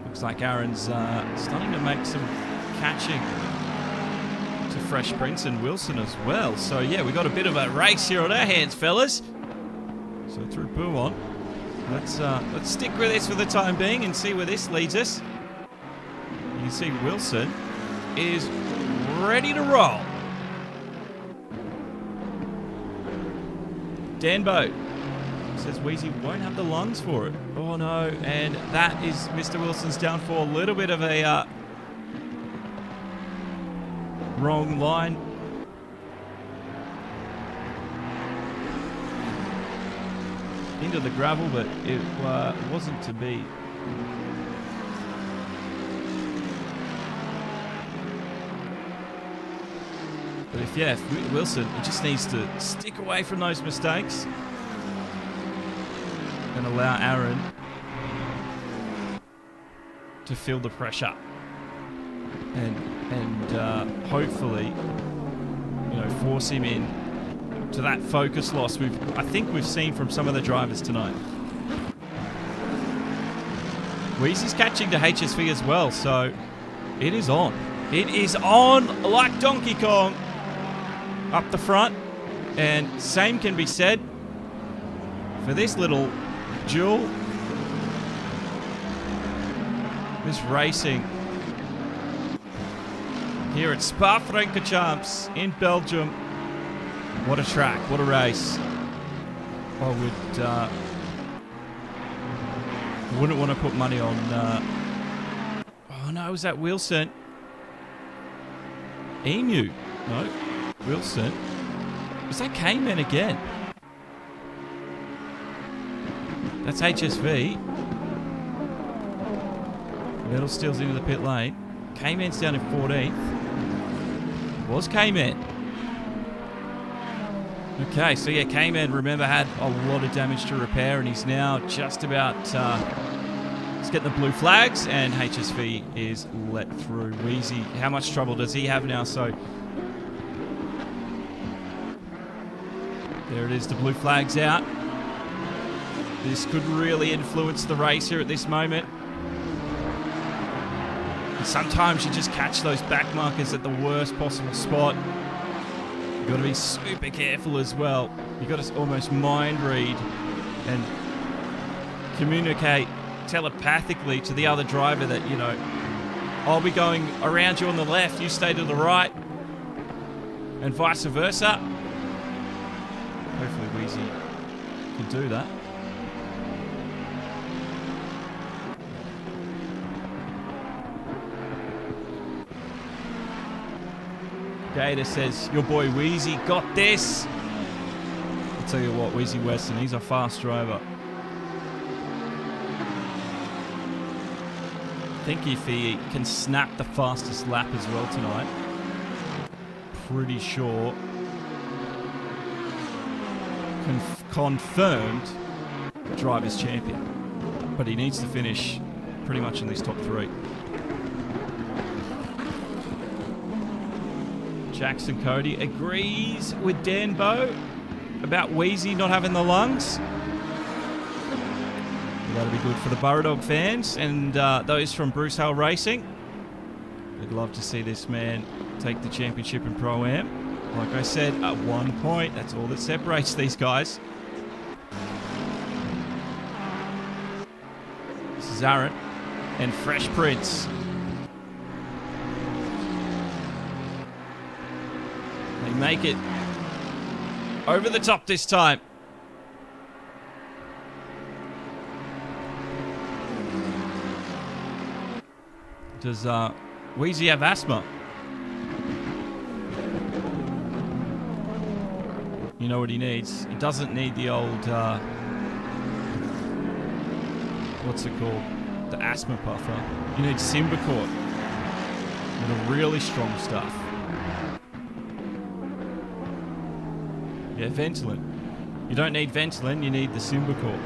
Looks like Aaron's starting to make some catching to Fresh Prince and Wilson as well. So yeah, we got a bit of a race here on our hands, fellas. So through Boo on, let's stick with this for the time being and see where this leads us. You can see Wilson is ready to roll. Danbo says Wheezy won't have the lungs for it. Oh no, and that is Mr. Wilson's downfall. A little bit of a wrong line. Into the gravel, but it wasn't to be. But if Wilson, he just needs to stick away from those mistakes and allow Aaron to feel the pressure and hopefully, you know, force him in to that focus loss I think we've seen from some of the drivers tonight. Wheezy's catching to HSV as well, so it is on. It is on like Donkey Kong up the front, and same can be said for this little duel. This racing here at Spa-Francorchamps in Belgium. What a track, what a race. I wouldn't want to put money on... oh no, was that Wilson? Emu. No, Wilson. Was that Cayman again? That's HSV. Metal steals into the pit lane. Cayman's down in 14th. It was Cayman. Okay, so yeah, Cayman, remember, had a lot of damage to repair, and he's now just about... he's getting the blue flags, and HSV is let through. Wheezy, how much trouble does he have now? So there it is, the blue flag's out. This could really influence the race here at this moment. And sometimes you just catch those back markers at the worst possible spot. You've got to be super careful as well. You've got to almost mind read and communicate telepathically to the other driver that, you know, I'll be going around you on the left, you stay to the right, and vice versa. Hopefully Wheezy can do that. Gator says, your boy Wheezy got this. I'll tell you what, weezywestern, he's a fast driver. I think if he can snap the fastest lap as well tonight, pretty sure, confirmed driver's champion. But he needs to finish pretty much in these top three. Jackson Cody agrees with Danbo about Wheezy not having the lungs. That'll be good for the Burradog fans and those from Bruce Hale Racing. We'd love to see this man take the championship in Pro-Am. Like I said, at 1 point, that's all that separates these guys. This is Aaron and Fresh Prince. They make it over the top this time. Does Wheezy have asthma? You know what he needs? He doesn't need the old, what's it called? The asthma puffer. You need Symbicort. And the really strong stuff. Yeah, Ventolin. You don't need Ventolin, you need the Symbicort.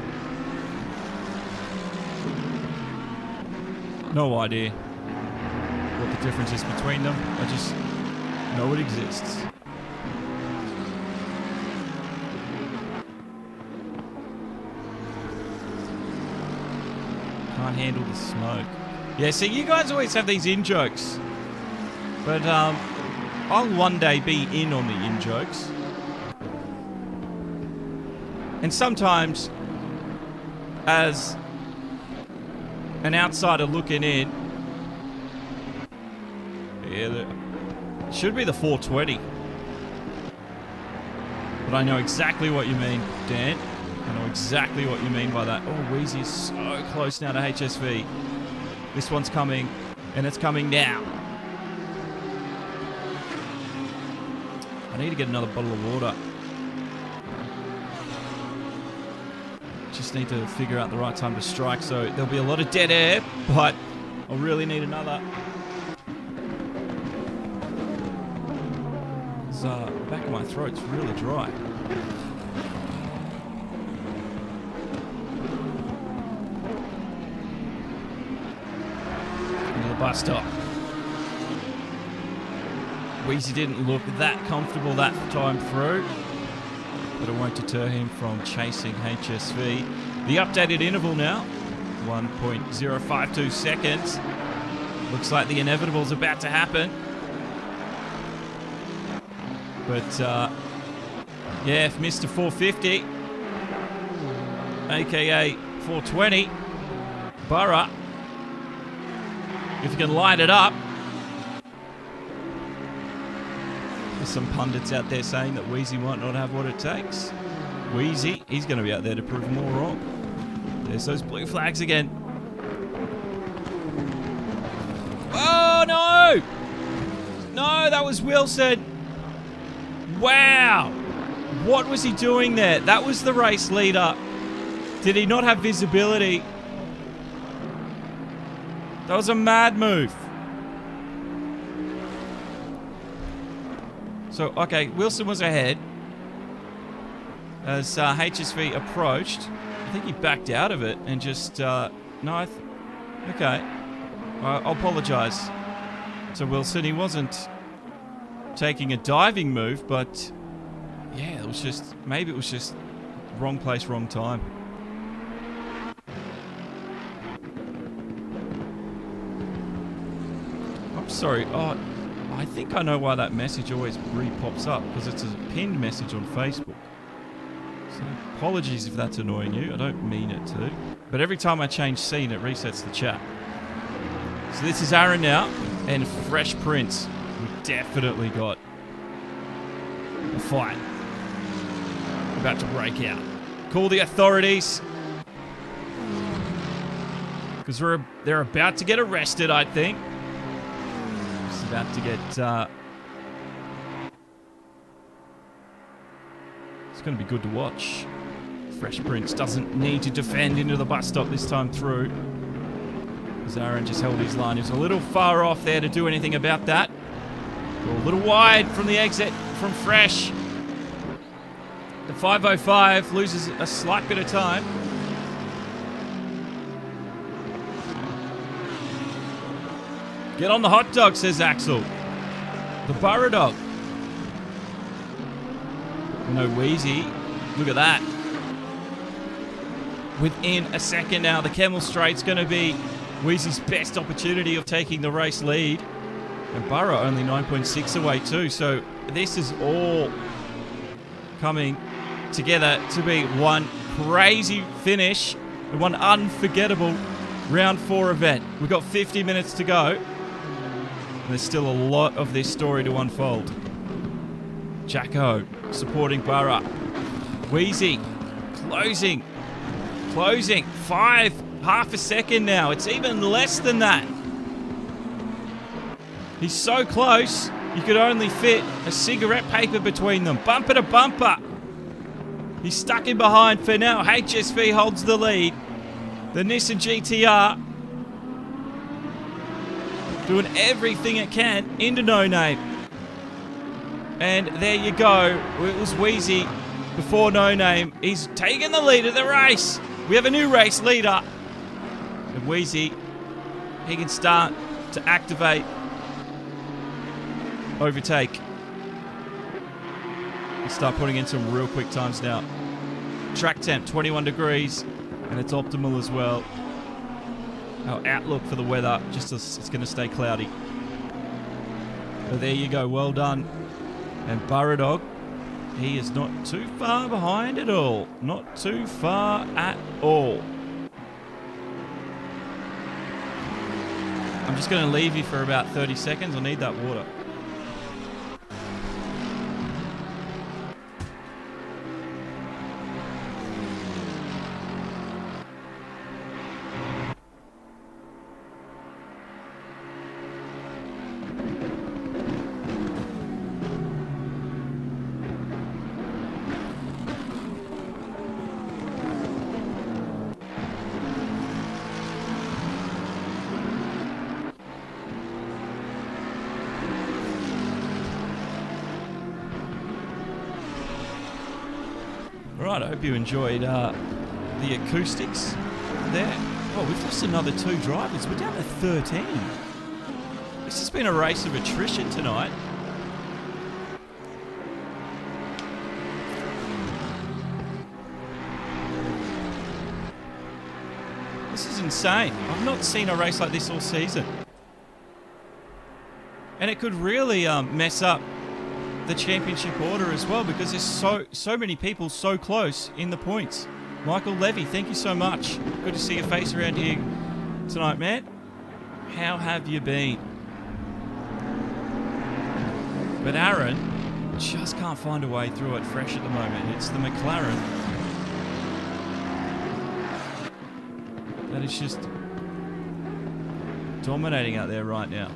No idea what the difference is between them. I just know it exists. Can't handle the smoke. Yeah, see, you guys always have these in-jokes. But I'll one day be in on the in-jokes. And sometimes, as an outsider looking in, Yeah, it should be the 420. But I know exactly what you mean, Dan. I know exactly what you mean by that. Oh, Wheezy is so close now to HSV. This one's coming, and it's coming now. I need to get another bottle of water. Just need to figure out the right time to strike, so there'll be a lot of dead air, but I'll really need another. The back of my throat's really dry. Into the bus stop. Wheezy didn't look that comfortable that time through, but it won't deter him from chasing HSV. The updated interval now, 1.052 seconds. Looks like the inevitable's about to happen. But, yeah, if Mr. 450, a.k.a. 420, Burra, if you can light it up. There's some pundits out there saying that Wheezy might not have what it takes. Wheezy, he's going to be out there to prove them all wrong. There's those blue flags again. Oh, no! No, that was Wilson. Wow. What was he doing there? That was the race leader. Did he not have visibility? That was a mad move. So, okay, Wilson was ahead as HSV approached. I think he backed out of it and just, okay. I'll apologise to Wilson. He wasn't taking a diving move, but yeah, it was just, maybe it was just wrong place, wrong time. I'm sorry. Oh, I think I know why that message always re-pops up, because it's a pinned message on Facebook. So apologies if that's annoying you. I don't mean it to. But every time I change scene, it resets the chat. So this is Aaron now, and Fresh Prince. We've definitely got a fight about to break out. Call the authorities, because they're about to get arrested, I think. It's about to get... it's going to be good to watch. Fresh Prince doesn't need to defend into the bus stop this time through, because Aaron just held his line. He was a little far off there to do anything about that. A little wide from the exit from Fresh. The 505 loses a slight bit of time. Get on the hot dog, says Axel. The Burradog. No Wheezy. Look at that. Within a second now, the Camel Straight's going to be Wheezy's best opportunity of taking the race lead. And Burra only 9.6 away too, so this is all coming together to be one crazy finish and one unforgettable round 4 event. We've got 50 minutes to go, and there's still a lot of this story to unfold. Jacko supporting Burra. Wheezy closing. Half a second now. It's even less than that. He's so close, you could only fit a cigarette paper between them. Bumper to bumper. He's stuck in behind for now. HSV holds the lead. The Nissan GTR doing everything it can into No Name. And there you go. It was Wheezy before No Name. He's taken the lead of the race. We have a new race leader. And Wheezy, he can start to activate overtake. Let's start putting in some real quick times now. Track temp 21 degrees, and it's optimal as well. Our outlook for the weather, just as it's going to stay cloudy. So there you go, well done. And Burradog, he is not too far behind at all. Not too far at all. I'm just going to leave you for about 30 seconds. I need that water. Right, I hope you enjoyed the acoustics there. Oh, we've lost another 2 drivers. We're down to 13. This has been a race of attrition tonight. This is insane. I've not seen a race like this all season. And it could really mess up the championship order as well, because there's so many people so close in the points. Michael Levy, thank you so much. Good to see your face around here tonight, man. How have you been? But Aaron just can't find a way through it fresh at the moment. It's the McLaren that is just dominating out there right now.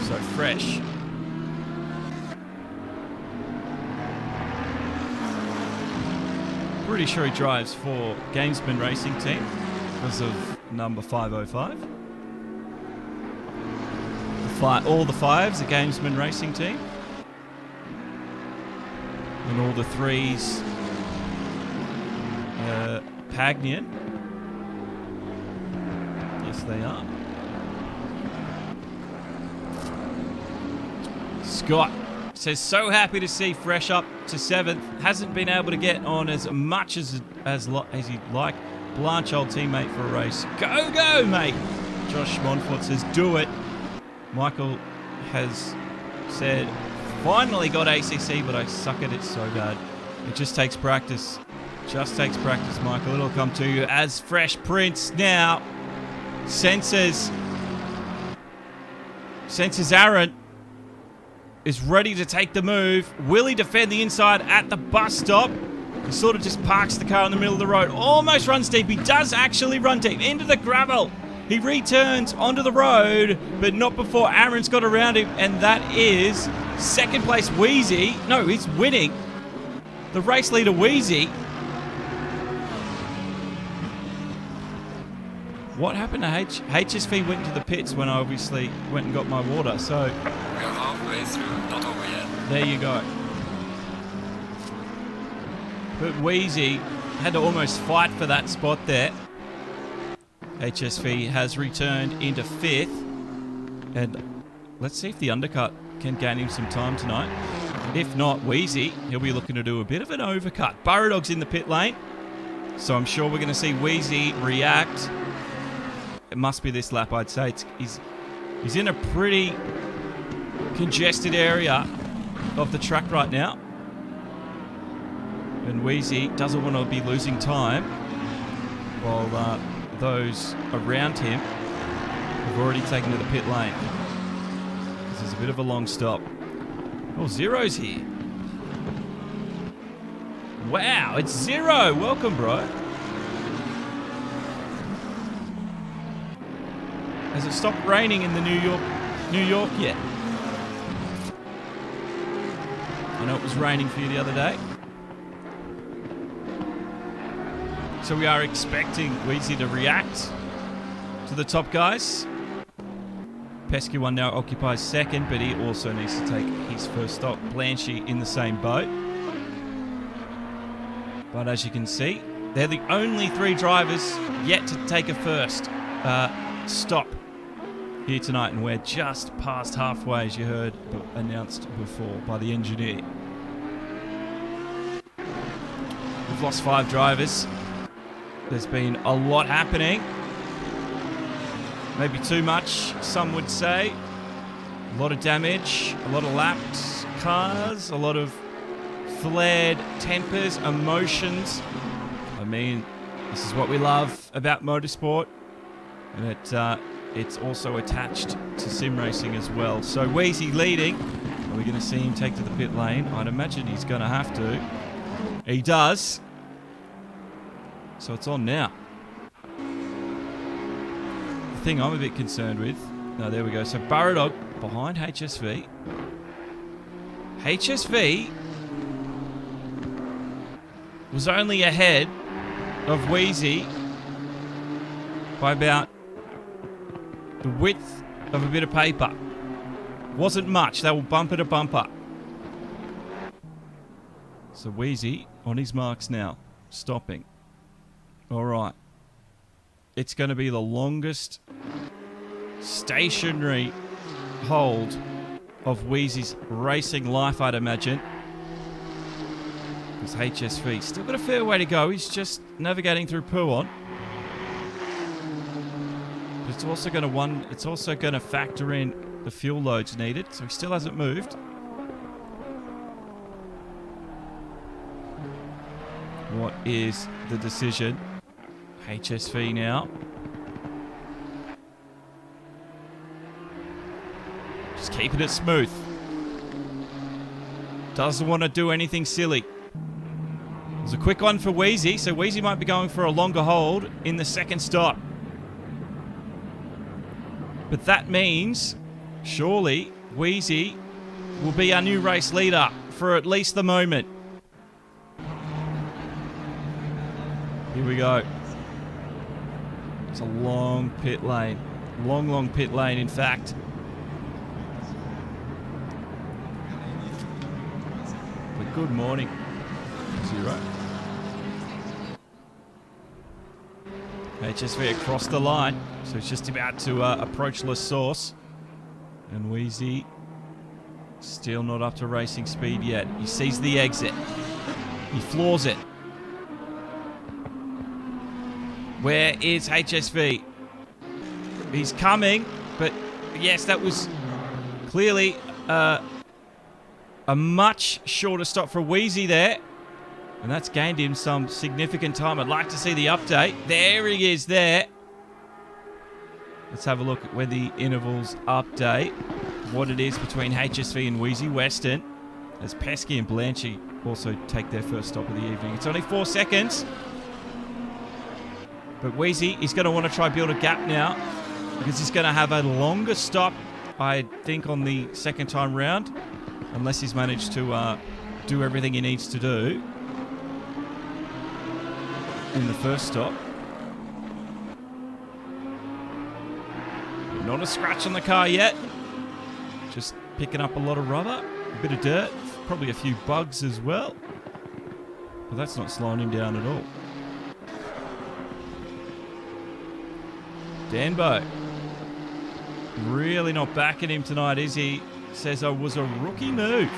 So fresh. Pretty sure he drives for Gamesman Racing Team because of number 505. All the 5s are Gamesman Racing Team. And all the 3s Pagnian. Yes, they are. Scott says, so happy to see Fresh up to 7th. Hasn't been able to get on as much as he'd like. Blanche, old teammate for a race. Go, go, mate. Josh Monfort says, do it. Michael has said, finally got ACC, but I suck at it so bad. It just takes practice. Just takes practice, Michael. It'll come to you as Fresh Prince now. Senses Aaron is ready to take the move. Will he defend the inside at the bus stop? He sort of just parks the car in the middle of the road. Almost runs deep. He does actually run deep into the gravel. He returns onto the road, but not before Aaron's got around him, and that is second place Wheezy. No, he's winning. The race leader Wheezy. What happened to HSV went to the pits when I obviously went and got my water, so... We're halfway through, not over yet. There you go. But Wheezy had to almost fight for that spot there. HSV has returned into 5th. And let's see if the undercut can gain him some time tonight. If not, Wheezy, he'll be looking to do a bit of an overcut. Burradog's in the pit lane, so I'm sure we're going to see Wheezy react. It must be this lap, I'd say. He's in a pretty congested area of the track right now. And Wheezy doesn't want to be losing time while those around him have already taken to the pit lane. This is a bit of a long stop. Oh, Zero's here. Wow, it's Zero. Welcome, bro. Has it stopped raining in the New York yet? I know it was raining for you the other day. So we are expecting Wheezy to react to the top guys. Pesky One now occupies 2nd, but he also needs to take his first stop. Blanchy in the same boat. But as you can see, they're the only 3 drivers yet to take a first stop here tonight, and we're just past halfway, as you heard announced before by the engineer. We've lost 5 drivers. There's been a lot happening. Maybe too much, some would say. A lot of damage, a lot of lapped cars, a lot of flared tempers, emotions. I mean, this is what we love about motorsport. And it's also attached to Simracing as well. So Weezy leading. Are we going to see him take to the pit lane? I'd imagine he's going to have to. He does. So it's on now. The thing I'm a bit concerned with... No, there we go. So Burradog behind HSV. HSV was only ahead of Weezy by about the width of a bit of paper. Wasn't much. They were bumper to bumper. So Weezy on his marks now. Stopping. All right. It's going to be the longest stationary hold of Weezy's racing life, I'd imagine. Because HSV still got a fair way to go. He's just navigating through Puon. But it's also going to factor in the fuel loads needed, so he still hasn't moved. What is the decision? HSV now. Just keeping it smooth. Doesn't want to do anything silly. It was a quick one for Weezy, so Weezy might be going for a longer hold in the second stop. But that means, surely, Weezy will be our new race leader for at least the moment. Here we go. It's a long pit lane. Long pit lane, in fact. But good morning. 0. HSV across the line. So it's just about to approach La Source. And Weezy still not up to racing speed yet. He sees the exit. He floors it. Where is HSV? He's coming, but yes, that was clearly a much shorter stop for Weezy there. And that's gained him some significant time. I'd like to see the update. There he is there. Let's have a look at where the intervals update. What it is between HSV and weezywestern. As Pesky and Blanchy also take their first stop of the evening. It's only 4 seconds. But Weezy is going to want to try build a gap now. Because he's going to have a longer stop, I think, on the second time round. Unless he's managed to do everything he needs to do in the first stop. Not a scratch on the car yet. Just picking up a lot of rubber, a bit of dirt, probably a few bugs as well. But that's not slowing him down at all. Danbo. Really not backing him tonight, is he? Says it was a rookie move.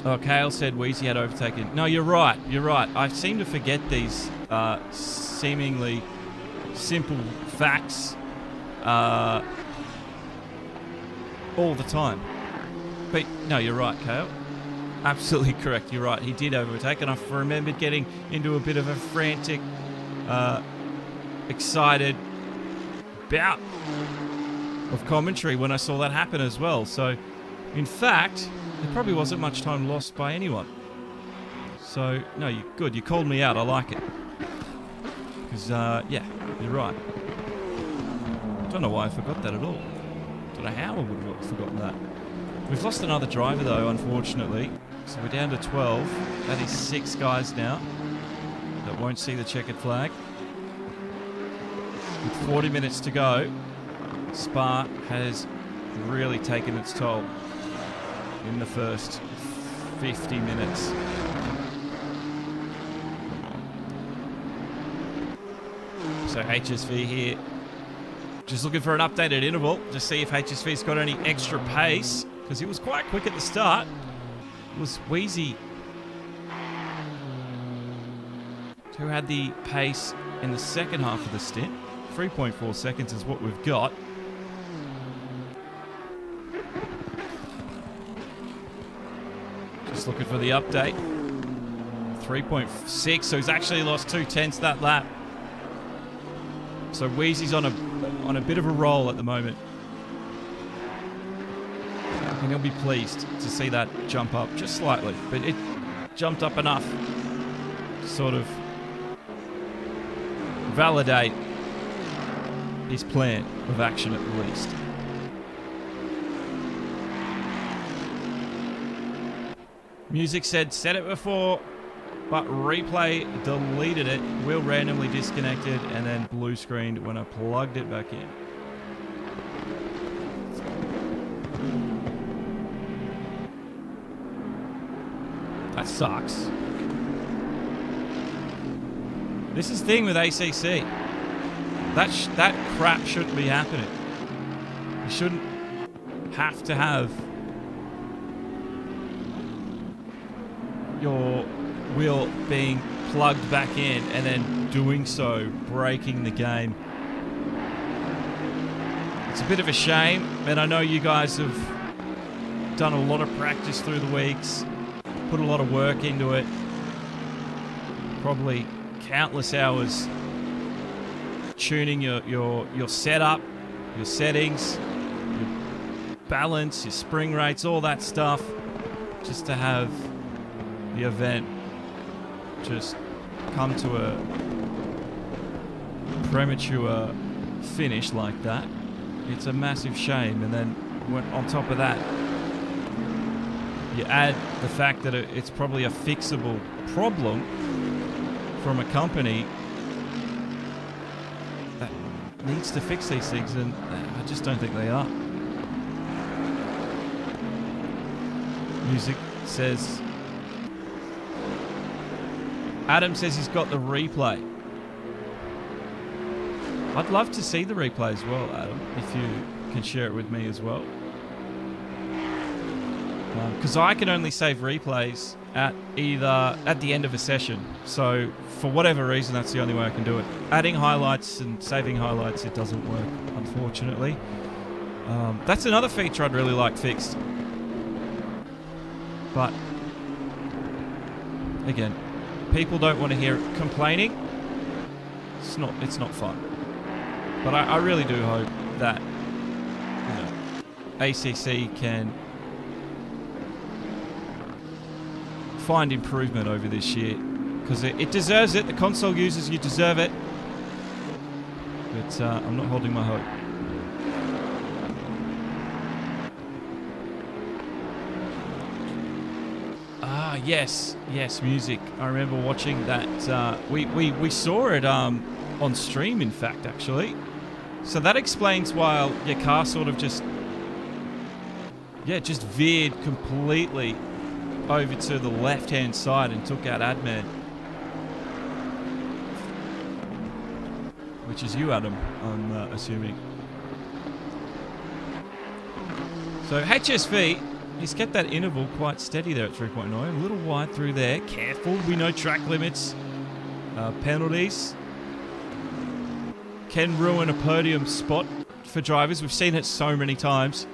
Oh, Kale said Weezy had overtaken. No, you're right. You're right. I seem to forget these seemingly simple facts all the time. But no, you're right, Kale. Absolutely correct. You're right. He did overtake, and I remembered getting into a bit of a frantic, excited bout of commentary when I saw that happen as well. So, in fact, there probably wasn't much time lost by anyone. So, no, you're good. You called me out. I like it. Because, yeah, you're right. Don't know why I forgot that at all. Don't know how I would have forgotten that. We've lost another driver, though, unfortunately. So we're down to 12. That is 6 guys now that won't see the checkered flag. With 40 minutes to go, Spa has really taken its toll in the first 50 minutes. So HSV here, just looking for an updated interval to see if HSV's got any extra pace, because he was quite quick at the start. It was Weezy who had the pace in the second half of the stint. 3.4 seconds is what we've got. Just looking for the update. 3.6, so he's actually lost 2/10 that lap. So Weezy's on a bit of a roll at the moment. And he'll be pleased to see that jump up just slightly, but it jumped up enough to sort of validate his plan of action at least. Music said it before, but replay deleted it. Wheel randomly disconnected and then blue screened when I plugged it back in. That sucks. This is the thing with ACC. That crap shouldn't be happening. You shouldn't have to have your wheel being plugged back in and then doing so, breaking the game. It's a bit of a shame, and I know you guys have done a lot of practice through the weeks, put a lot of work into it, probably countless hours tuning your setup, your settings, your balance, your spring rates, all that stuff, just to have the event just come to a premature finish like that. It's a massive shame. And then on top of that, you add the fact that it's probably a fixable problem from a company that needs to fix these things, and I just don't think they are. Music says, Adam says he's got the replay. I'd love to see the replay as well, Adam, if you can share it with me as well. Because I can only save replays at the end of a session. So for whatever reason, that's the only way I can do it. Adding highlights and saving highlights, it doesn't work, unfortunately. That's another feature I'd really like fixed. But again, people don't want to hear it complaining. It's not fun. But I really do hope that ACC can find improvement over this year, because it deserves it. The console users, you deserve it. But I'm not holding my hope. Yes, music. I remember watching that. We saw it on stream, in fact, actually. So that explains why your car sort of just veered completely over to the left-hand side and took out Adman. Which is you, Adam, I'm assuming. So HSV, he's kept that interval quite steady there at 3.9. A little wide through there. Careful, we know track limits. Penalties can ruin a podium spot for drivers. We've seen it so many times.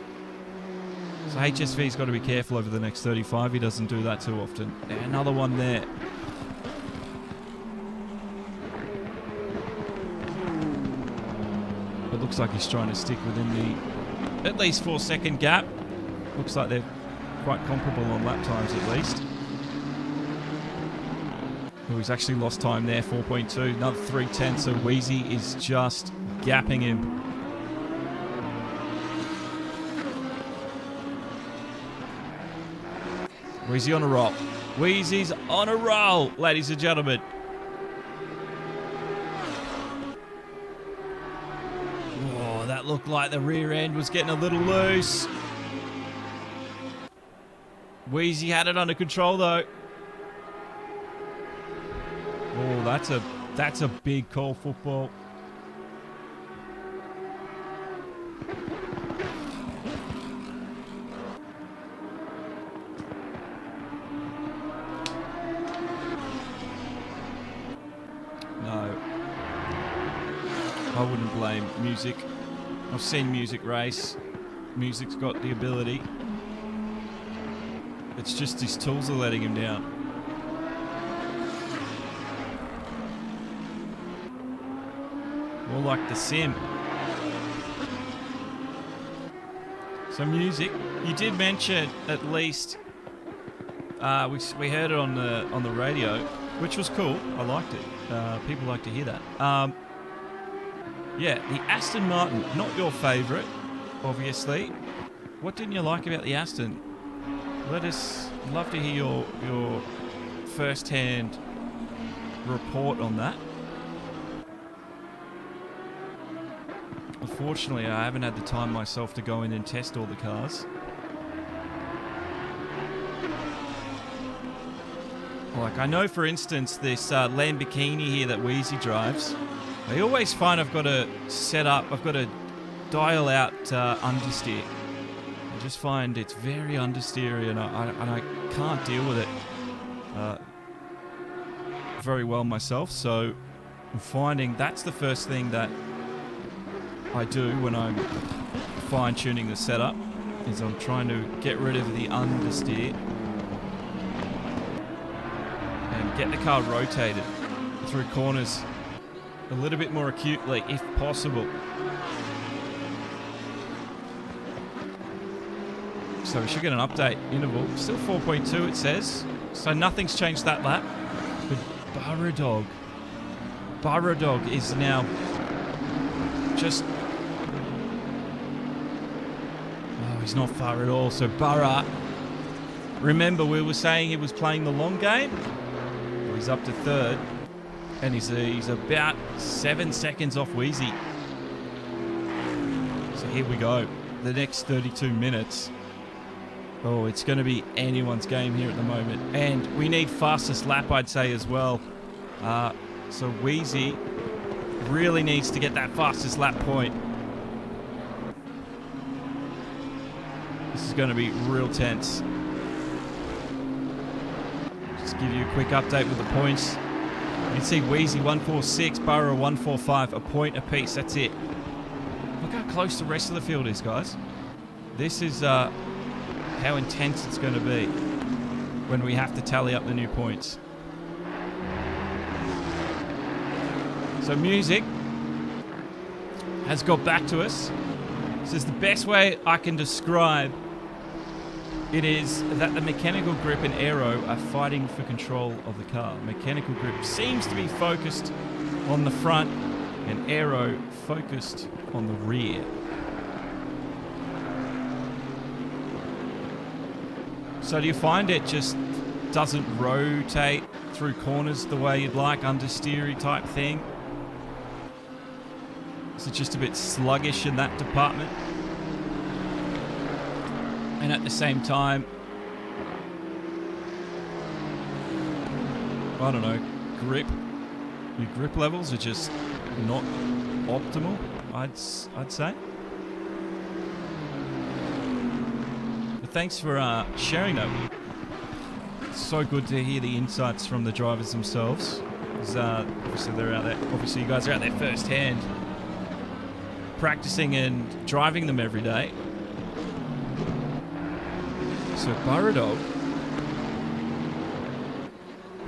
So HSV's got to be careful over the next 35. He doesn't do that too often. Another one there. It looks like he's trying to stick within the at least 4-second gap. Looks like they're quite comparable on lap times at least. Oh, he's actually lost time there, 4.2. Another 3:10, so Wheezy is just gapping him. Wheezy on a roll. Wheezy's on a roll, ladies and gentlemen. Oh, that looked like the rear end was getting a little loose. Wheezy had it under control though. Oh, that's a big call, football. No. I wouldn't blame Music. I've seen Music race. Music's got the ability. It's just his tools are letting him down. More like the sim. So music, you did mention at least, we heard it on the radio, which was cool. I liked it. People like to hear that. Yeah, the Aston Martin, not your favourite, obviously. What didn't you like about the Aston? I'd love to hear your first-hand report on that. Unfortunately, I haven't had the time myself to go in and test all the cars. Like, I know, for instance, this Lamborghini here that Wheezy drives, I always find I've got to dial out understeer. I just find it's very understeery, and I can't deal with it very well myself. So I'm finding that's the first thing that I do when I'm fine-tuning the setup, is I'm trying to get rid of the understeer and get the car rotated through corners a little bit more acutely, if possible. So we should get an update interval. Still 4.2 it says. So nothing's changed that lap. But Burradog is now just... Oh, he's not far at all. So Burra, remember we were saying he was playing the long game? Well, he's up to third. And he's about 7 seconds off Wheezy. So here we go. The next 32 minutes. Oh, it's going to be anyone's game here at the moment. And we need fastest lap, I'd say, as well. So Wheezy really needs to get that fastest lap point. This is going to be real tense. Just give you a quick update with the points. You can see Wheezy 146, Burra 145, a point apiece. That's it. Look how close the rest of the field is, guys. This is how intense it's going to be when we have to tally up the new points. So music has got back to us. This is the best way I can describe it, is that the mechanical grip and aero are fighting for control of the car. Mechanical grip seems to be focused on the front and aero focused on the rear. So do you find it just doesn't rotate through corners the way you'd like, understeery type thing? Is it just a bit sluggish in that department? And at the same time, I don't know, your grip levels are just not optimal, I'd say. But thanks for sharing that. It's so good to hear the insights from the drivers themselves. Because obviously they're out there. Obviously you guys are out there firsthand, practicing and driving them every day. So Burradog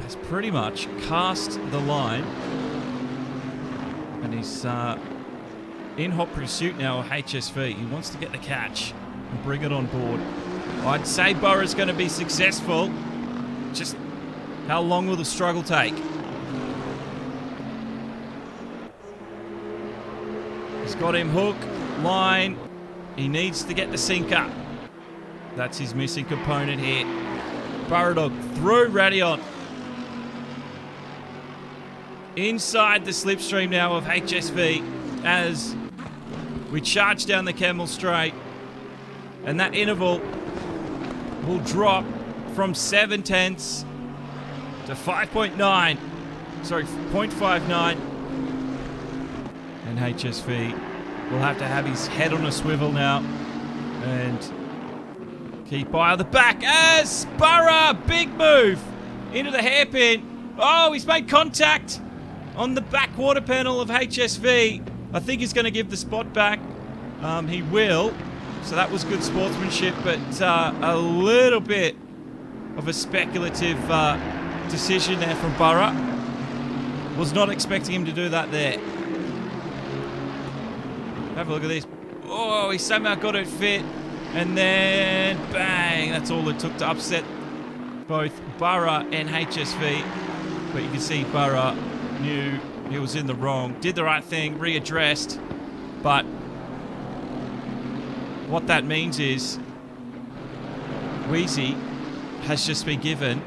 has pretty much cast the line, and he's in hot pursuit now of HSV. He wants to get the catch and bring it on board. I'd say Burra's going to be successful. Just how long will the struggle take? He's got him hook, line. He needs to get the sinker. That's his missing component here. Burradog through radillion. Inside the slipstream now of HSV as we charge down the Camel Straight. And that interval will drop from 7/10 to 5.9. Sorry, 0.59. And HSV will have to have his head on a swivel now and keep eye on the back as Burra, big move into the hairpin. Oh, he's made contact on the back quarter panel of HSV. I think he's going to give the spot back. He will. So that was good sportsmanship, but a little bit of a speculative decision there from Burra. Was not expecting him to do that there. Have a look at this. Oh, he somehow got it fit. And then, bang. That's all it took to upset both Burra and HSV. But you can see Burra knew he was in the wrong. Did the right thing, readdressed. But what that means is Wheezy has just been given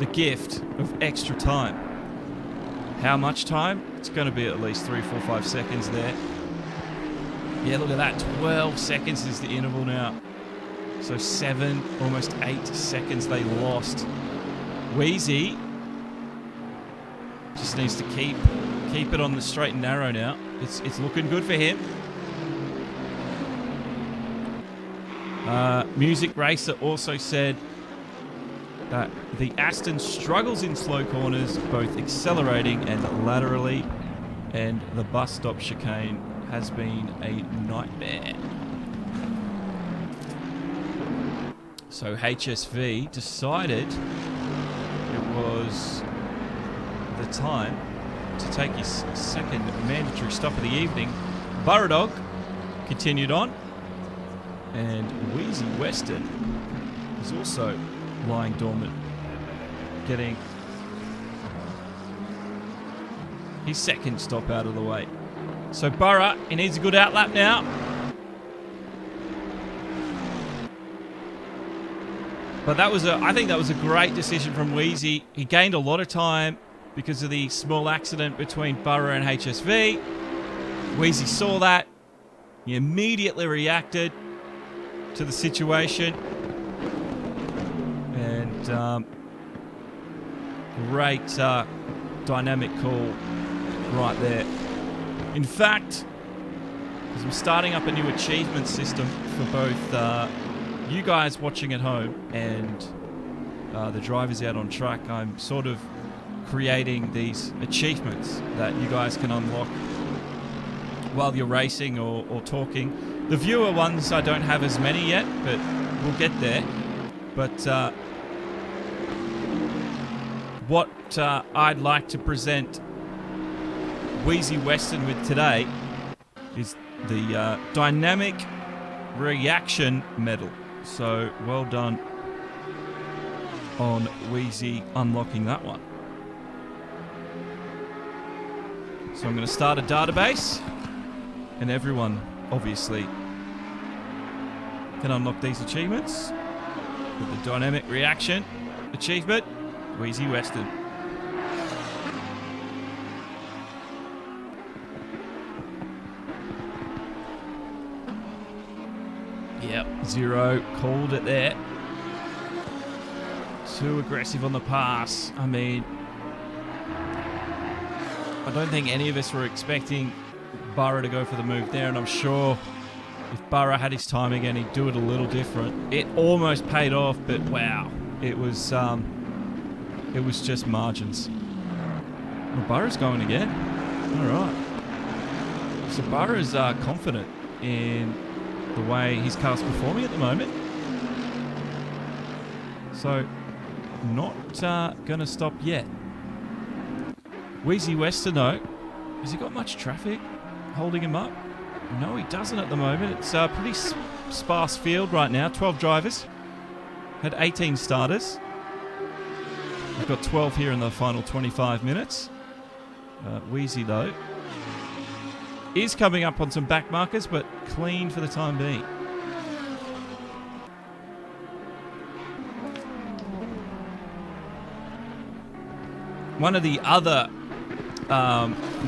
the gift of extra time. How much time? It's going to be at least 3, 4, 5 seconds there. Yeah, look at that. 12 seconds is the interval now. So 7, almost 8 seconds they lost. Wheezy just needs to keep it on the straight and narrow now. It's looking good for him. Music Racer also said that the Aston struggles in slow corners, both accelerating and laterally, and the bus stop chicane has been a nightmare. So HSV decided it was the time to take his second mandatory stop of the evening. Burradog continued on, and weezywestern is also lying dormant, getting his second stop out of the way. So Burra, he needs a good outlap now. But I think that was a great decision from Wheezy. He gained a lot of time because of the small accident between Burra and HSV. Wheezy saw that. He immediately reacted to the situation. And great dynamic call right there. In fact, because I'm starting up a new achievement system for both you guys watching at home and the drivers out on track, I'm sort of creating these achievements that you guys can unlock while you're racing or talking. The viewer ones, I don't have as many yet, but we'll get there. But what I'd like to present weezywestern with today is the dynamic reaction medal. So well done on Wheezy unlocking that one. So I'm going to start a database, and everyone obviously can unlock these achievements with the dynamic reaction achievement, weezywestern. Yep, 0 called it there. Too aggressive on the pass. I mean, I don't think any of us were expecting Burra to go for the move there, and I'm sure if Burra had his time again, he'd do it a little different. It almost paid off, but wow, it was just margins. Well, Burra's going again. All right. So Burra's confident in the way his car's performing at the moment. So not going to stop yet. weezywestern though, has he got much traffic holding him up? No, he doesn't at the moment. It's a pretty sparse field right now. 12 drivers. Had 18 starters. We've got 12 here in the final 25 minutes. Wheezy though is coming up on some back markers, but clean for the time being. One of the other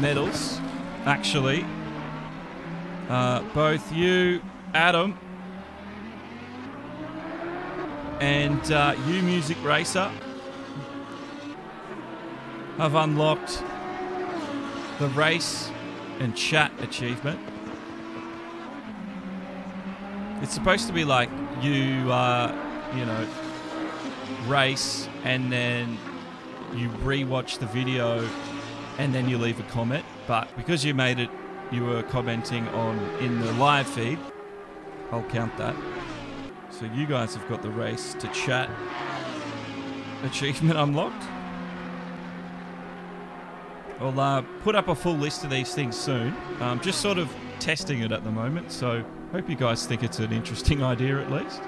medals, actually, both you, Adam, and you, Music Racer, have unlocked the race and chat achievement. It's supposed to be like you race and then you rewatch the video and then you leave a comment. But because you made it, you were commenting in the live feed, I'll count that. So you guys have got the race to chat achievement unlocked. I'll put up a full list of these things soon. Just sort of testing it at the moment, so hope you guys think it's an interesting idea at least.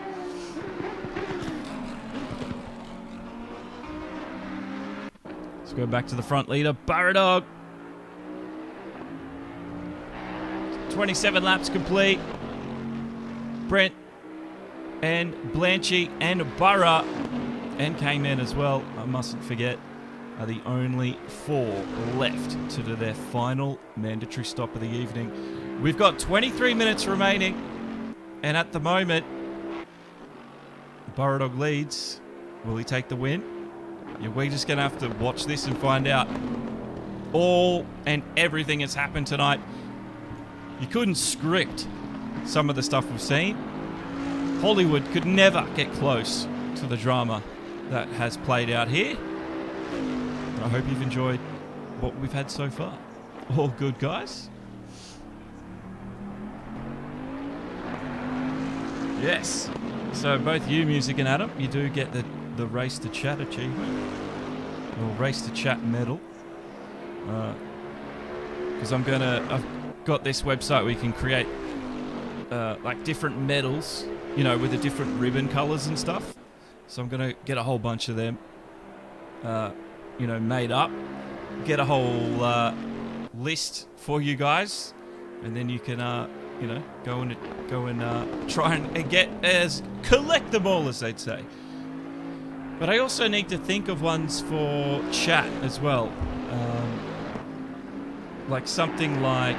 Let's go back to the front leader, Burradog. 27 laps complete. Brent and Blanchy and Burra and K-Man as well, I mustn't forget, are the only 4 left to do their final mandatory stop of the evening. We've got 23 minutes remaining, and at the moment, Burradog leads. Will he take the win? Yeah, we're just going to have to watch this and find out. All and everything that's happened tonight. You couldn't script some of the stuff we've seen. Hollywood could never get close to the drama that has played out here. I hope you've enjoyed what we've had so far. All good, guys? Yes. So both you, Music, and Adam, you do get the Race to Chat achievement. Or Race to Chat medal. Because I've got this website where you can create like different medals, you know, with the different ribbon colors and stuff. So I'm going to get a whole bunch of them, you know, made up. Get a whole list for you guys, and then you can, you know, go and try and collect them all, as they'd say. But I also need to think of ones for chat as well. Like something like,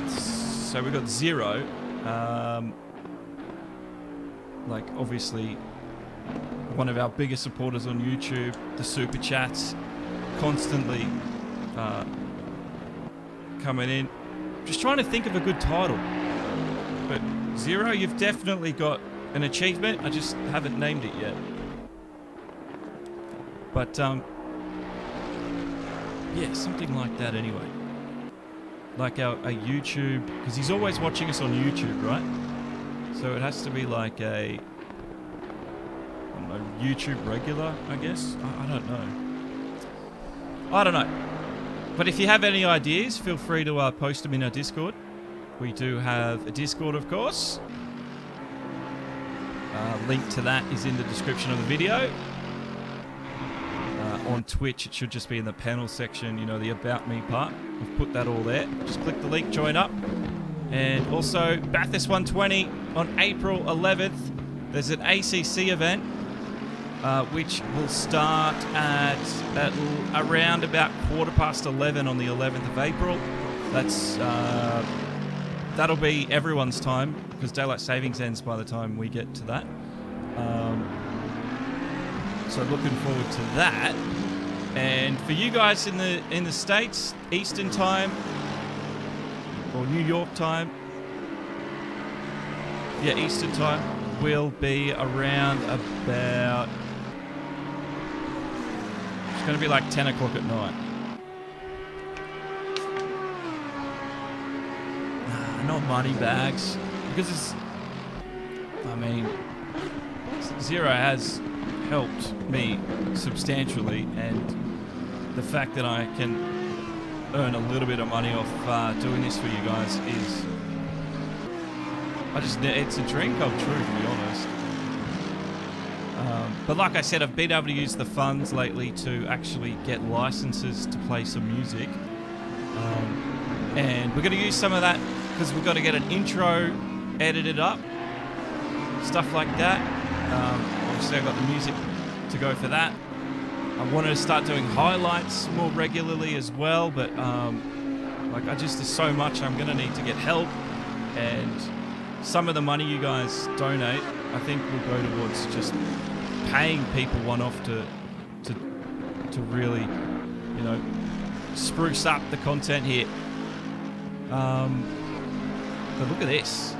so we've got Zero, like obviously one of our biggest supporters on YouTube, the super chats constantly coming in. Just trying to think of a good title. But Zero, you've definitely got an achievement. I just haven't named it yet. But yeah, something like that anyway. Like a YouTube, because he's always watching us on YouTube, right? So it has to be like a, I don't know, YouTube regular, I guess? I don't know. I don't know. But if you have any ideas, feel free to post them in our Discord. We do have a Discord, of course. Link to that is in the description of the video. On Twitch, it should just be in the panel section, you know, the About Me part. We've put that all there. Just click the link, join up. And also, Bathurst 120 on April 11th. There's an ACC event, which will start at around about 11:15 on the 11th of April. That'll be everyone's time, because daylight savings ends by the time we get to that. So looking forward to that. And for you guys in the States, Eastern time or New York time, yeah, Eastern time will be around about, it's going to be like 10 o'clock at night. Not money bags, because it's, I mean, Zero has helped me substantially, and the fact that I can earn a little bit of money off doing this for you guys is, it's a dream come true, to be honest. But like I said, I've been able to use the funds lately to actually get licenses to play some music, and we're going to use some of that because we've got to get an intro edited up, stuff like that. Obviously I've got the music to go for that. I wanted to start doing highlights more regularly as well, but like there's so much I'm going to need to get help, and some of the money you guys donate, I think will go towards just paying people one-off to really, you know, spruce up the content here. But look at this.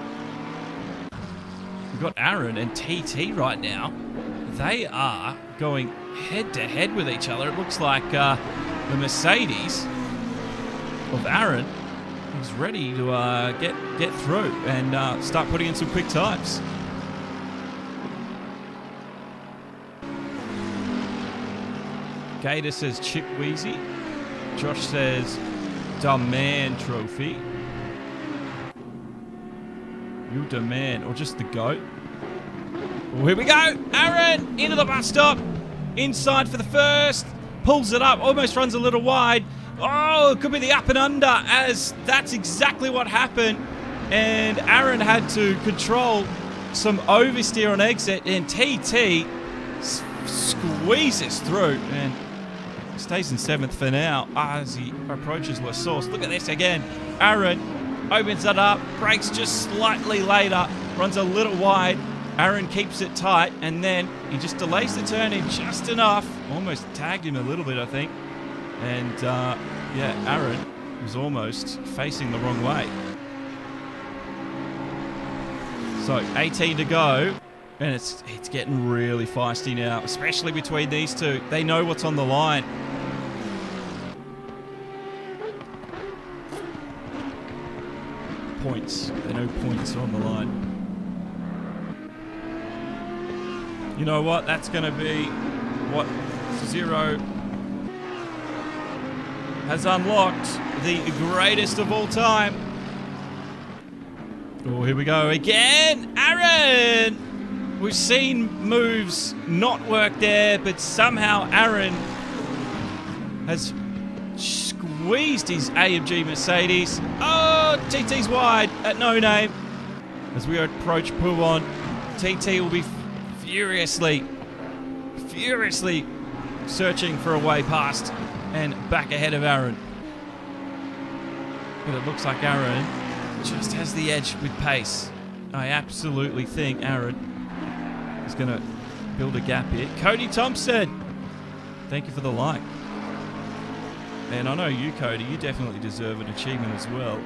We've got Aaron and TT right now. They are going head-to-head with each other. It looks like the Mercedes of Aaron is ready to get through and start putting in some quick times. Gator says Chip Wheezy. Josh says Dumb Man Trophy. demand, or just the goat. Well, here we go. Aaron into the bus stop. Inside for the first. Pulls it up. Almost runs a little wide. Oh, it could be the up and under, as that's exactly what happened. And Aaron had to control some oversteer on exit, and TT squeezes through and stays in 7th for now as he approaches La Source. Look at this again. Aaron opens it up, brakes just slightly later, runs a little wide. Aaron keeps it tight, and then he just delays the turn in just enough. Almost tagged him a little bit, I think. And yeah, Aaron was almost facing the wrong way. So 18 to go, and it's getting really feisty now, especially between these two. They know what's on the line. Points. They know points are on the line. You know what? That's going to be what Zero has unlocked, the greatest of all time. Oh, here we go again. Aaron! We've seen moves not work there, but somehow Aaron has squeezed his AMG Mercedes. Oh, TT's wide at no name. As we approach Pouon, TT will be furiously searching for a way past and back ahead of Aaron. But it looks like Aaron just has the edge with pace. I absolutely think Aaron is going to build a gap here. Cody Thompson, thank you for the like. And I know you, Cody, you definitely deserve an achievement as well.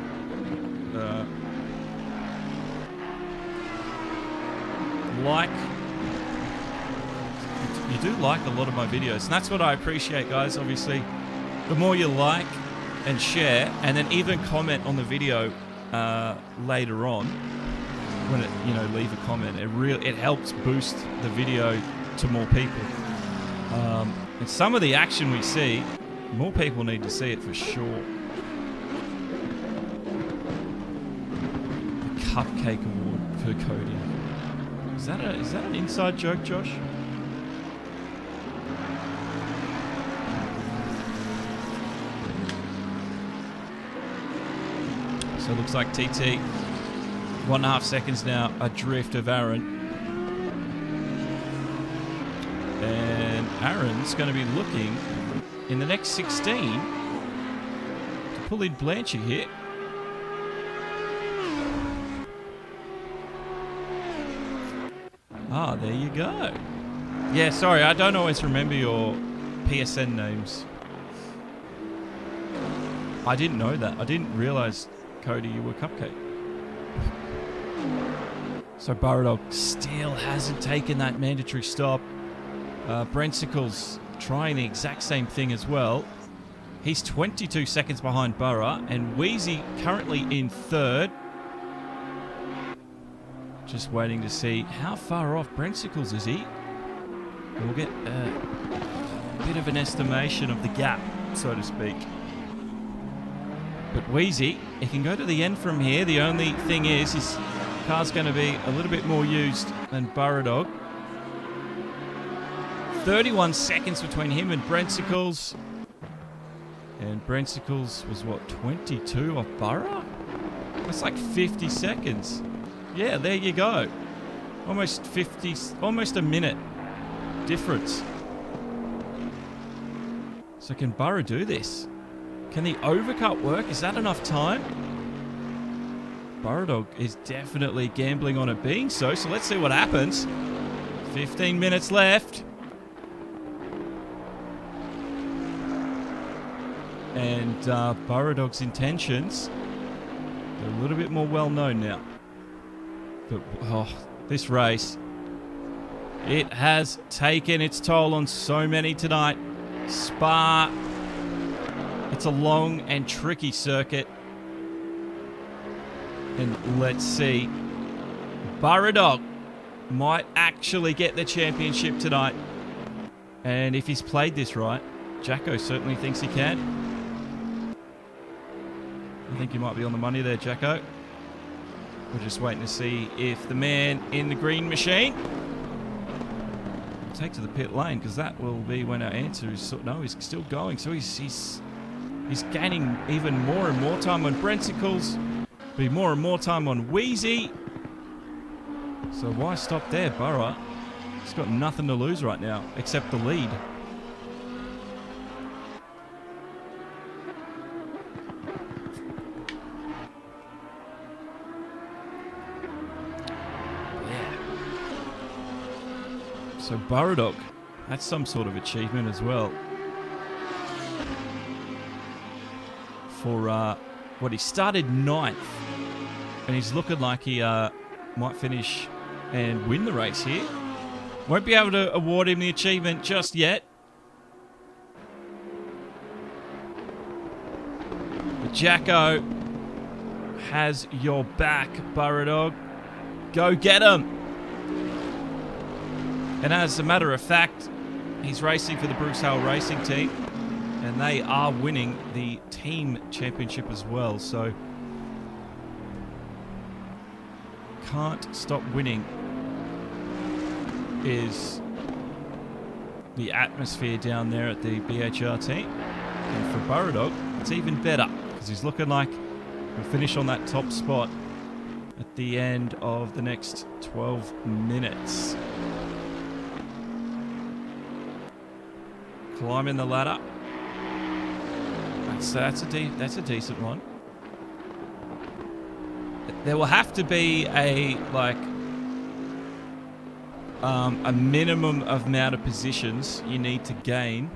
You do like a lot of my videos, and that's what I appreciate, guys. Obviously, the more you like and share, and then even comment on the video later on, when it, leave a comment, it helps boost the video to more people. And some of the action we see, more people need to see it for sure. The Cupcake Award for Cody. Is that an inside joke, Josh? So it looks like TT, 1.5 seconds now, adrift of Aaron. And Aaron's going to be looking in the next 16 to pull in Blanchard here. Ah, there you go. Yeah, sorry, I don't always remember your PSN names. I didn't know that. I didn't realize, Cody, you were Cupcake. So Burradog still hasn't taken that mandatory stop. Brensicle's trying the exact same thing as well. He's 22 seconds behind Burra, and Wheezy currently in 3rd. Just waiting to see how far off Brensicles is he. We'll get a bit of an estimation of the gap, so to speak. But Wheezy, he can go to the end from here. The only thing is his car's going to be a little bit more used than Burradog. 31 seconds between him and Brensicles. And Brensicles was, what, 22 off Burra? That's like 50 seconds. Yeah, there you go. Almost a minute difference. So can Burra do this? Can the overcut work? Is that enough time? Burradog is definitely gambling on it being so let's see what happens. 15 minutes left. And Burradog's intentions are a little bit more well known now. But this race, it has taken its toll on so many tonight. Spa, it's a long and tricky circuit. And let's see, Burradog might actually get the championship tonight. And if he's played this right, Jacko certainly thinks he can. I think you might be on the money there, Jacko. We're just waiting to see if the man in the green machine will take to the pit lane, because that will be when our answer is no, he's still going. So he's gaining even more and more time on Brentsicles, be more and more time on Wheezy. So why stop there, Burra? He's got nothing to lose right now except the lead. So Burradog, that's some sort of achievement as well. For what he started 9th, and he's looking like he might finish and win the race here. Won't be able to award him the achievement just yet. But Jacko has your back, Burradog. Go get him! And as a matter of fact, he's racing for the Bruce Hale Racing team, and they are winning the team championship as well. So can't stop winning is the atmosphere down there at the BHR team. And for Burradog, it's even better, because he's looking like he'll finish on that top spot at the end of the next 12 minutes. Climbing the ladder. That's a decent one. There will have to be a minimum of amount of positions you need to gain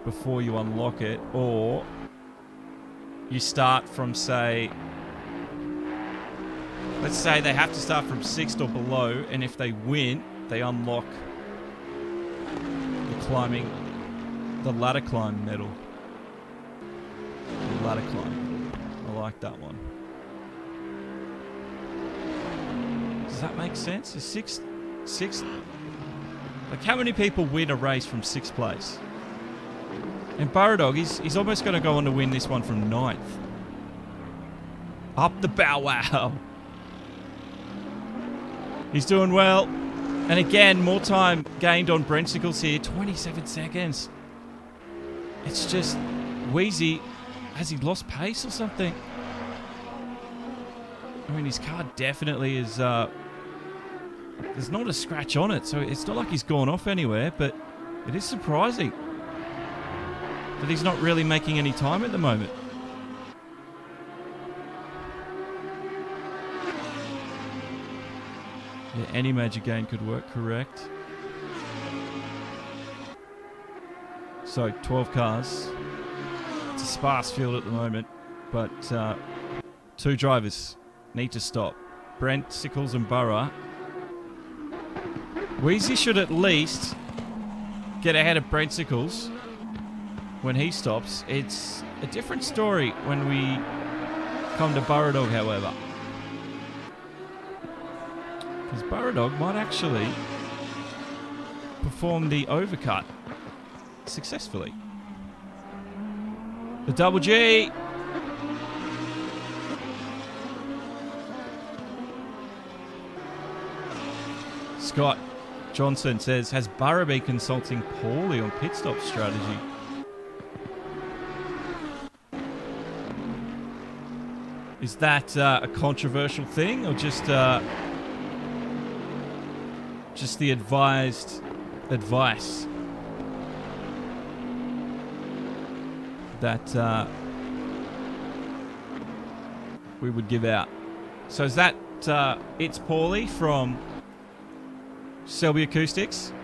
before you unlock it, or you start from, say, let's say they have to start from 6th or below, and if they win, they unlock the ladder climb medal. The ladder climb. I like that one. Does that make sense? Is sixth? Like, how many people win a race from 6th place? And Burradog, he's almost going to go on to win this one from 9th. Up the bow wow. He's doing well. And again, more time gained on Brentsicles here. 27 seconds. It's just, Wheezy, has he lost pace or something? I mean, his car definitely is, there's not a scratch on it, so it's not like he's gone off anywhere, but it is surprising that he's not really making any time at the moment. Yeah, any major gain could work, correct. So, 12 cars. It's a sparse field at the moment, but 2 drivers need to stop. Brentsicles and Burra. Wheezy should at least get ahead of Brentsicles when he stops. It's a different story when we come to Burradog, however. Because Burradog might actually perform the overcut successfully. The double G. Scott Johnson says, has Burra been consulting poorly on pit stop strategy? Is that a controversial thing, or just the advised advice that we would give out? So is that It's Paulie from Selby Acoustics?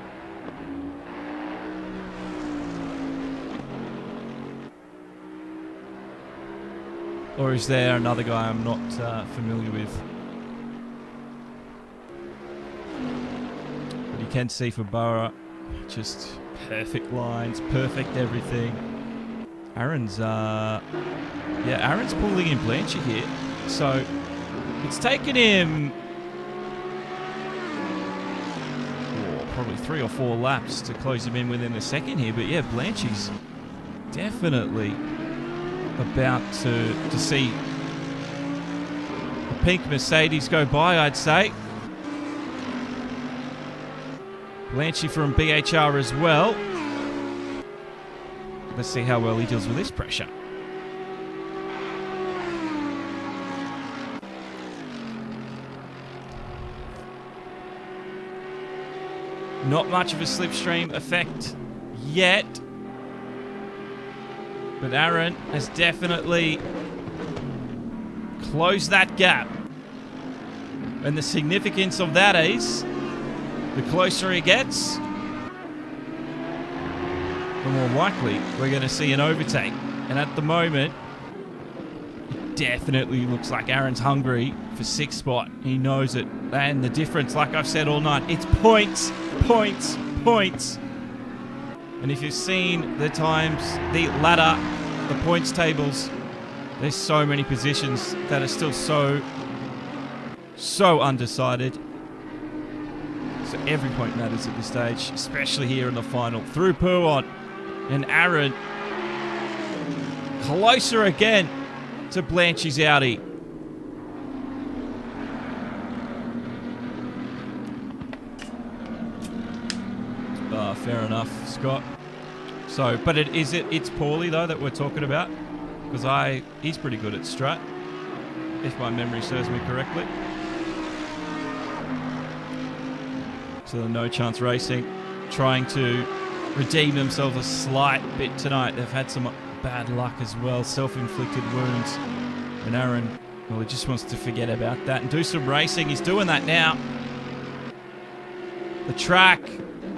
Or is there another guy I'm not familiar with? But you can see for Burra, just perfect lines, perfect everything. Aaron's pulling in Blanchard here. So it's taken him probably 3 or 4 laps to close him in within a second here. But yeah, Blanchard's definitely about to see a pink Mercedes go by, I'd say. Blanchy from BHR as well. Let's see how well he deals with this pressure. Not much of a slipstream effect yet. But Aaron has definitely closed that gap. And the significance of that is, the closer he gets, the more likely we're going to see an overtake. And at the moment, it definitely looks like Aaron's hungry for 6th spot. He knows it. And the difference, like I've said all night, it's points, points, points. And if you've seen the times, the ladder, the points tables, there's so many positions that are still so undecided. So every point matters at this stage, especially here in the final. Through Puon and Aaron, closer again to Blanchy's Audi. Fair enough, Scott. So, but it's Paulie though that we're talking about, because he's pretty good at Strat, if my memory serves me correctly. So No Chance Racing trying to redeem themselves a slight bit tonight. They've had some bad luck as well, self-inflicted wounds. And Aaron, well, he just wants to forget about that and do some racing. He's doing that now. The track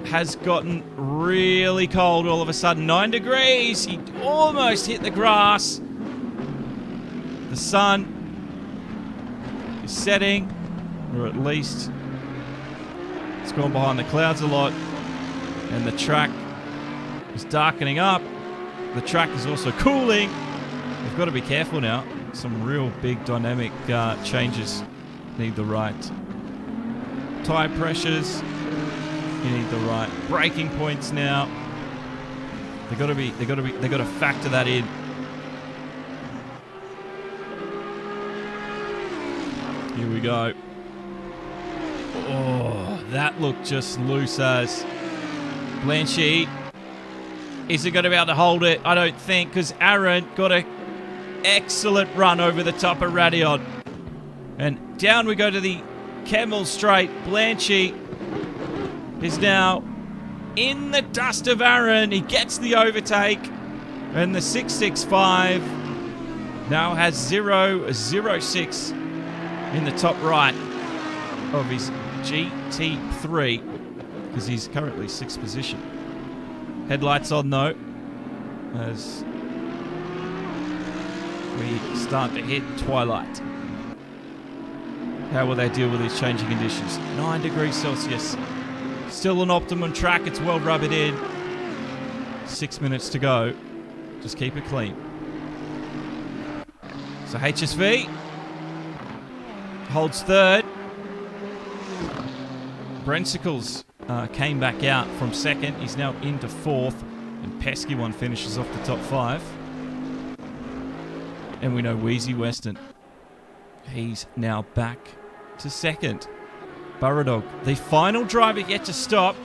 has gotten really cold all of a sudden. 9 degrees. He almost hit the grass. The sun is setting, or at least it's gone behind the clouds a lot. And the track is darkening up. The track is also cooling. We've got to be careful now. Some real big dynamic changes need the right tire pressures. You need the right braking points now. They got to factor that in. Here we go. Oh, that looked just loose as. Blanchy, is he going to be able to hold it? I don't think, because Aaron got an excellent run over the top of Radillion. And down we go to the Camel Straight. Blanchy is now in the dust of Aaron. He gets the overtake. And the 665 now has 0.06 in the top right of his GT3, because he's currently 6th position. Headlights on though, as we start to hit twilight. How will they deal with these changing conditions? 9 degrees Celsius. Still an optimum track. It's well rubbered in. 6 minutes to go. Just keep it clean. So HSV holds 3rd. Brensicles came back out from 2nd. He's now into 4th. And Pesky One finishes off the top 5. And we know weezywestern, he's now back to 2nd. Burradog, the final driver yet to stop.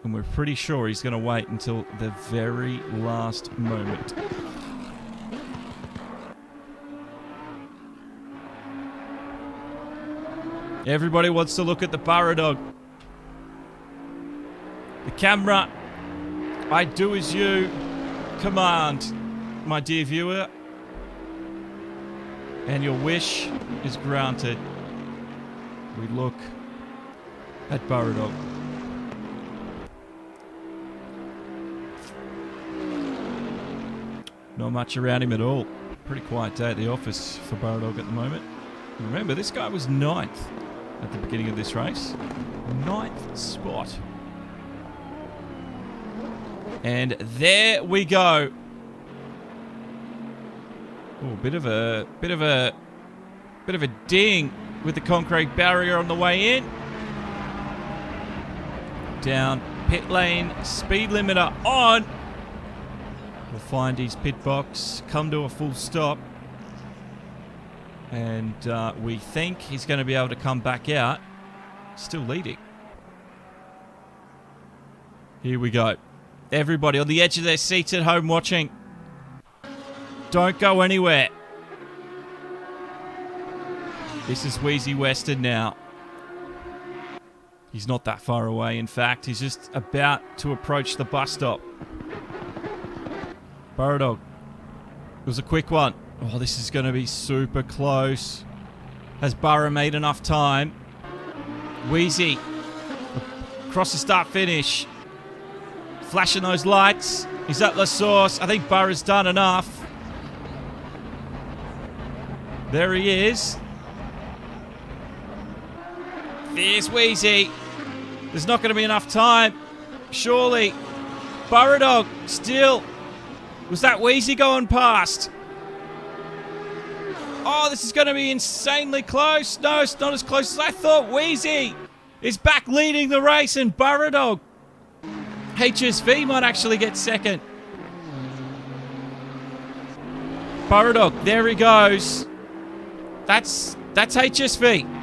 And we're pretty sure he's going to wait until the very last moment. Everybody wants to look at the Burradog. The camera, I do as you command, my dear viewer. And your wish is granted. We look at Burradog. Not much around him at all. Pretty quiet day at the office for Burradog at the moment. Remember, this guy was 9th at the beginning of this race. 9th spot. And there we go. Oh, bit of a ding with the concrete barrier on the way in. Down pit lane, speed limiter on. We'll find his pit box, come to a full stop. And we think he's going to be able to come back out. Still leading. Here we go. Everybody on the edge of their seats at home watching. Don't go anywhere. This is weezywestern now. He's not that far away, in fact. He's just about to approach the bus stop. Burradog. It was a quick one. Oh, this is going to be super close. Has Burra made enough time? Weezy. Across the start-finish. Flashing those lights. He's at La Source. I think Burra's done enough. There he is. There's Weezy. There's not going to be enough time. Surely. Burradog still. Was that Weezy going past? Oh, this is going to be insanely close. No, it's not as close as I thought. Weezy is back leading the race, and Burradog. HSV might actually get second. Burradog, there he goes. That's HSV.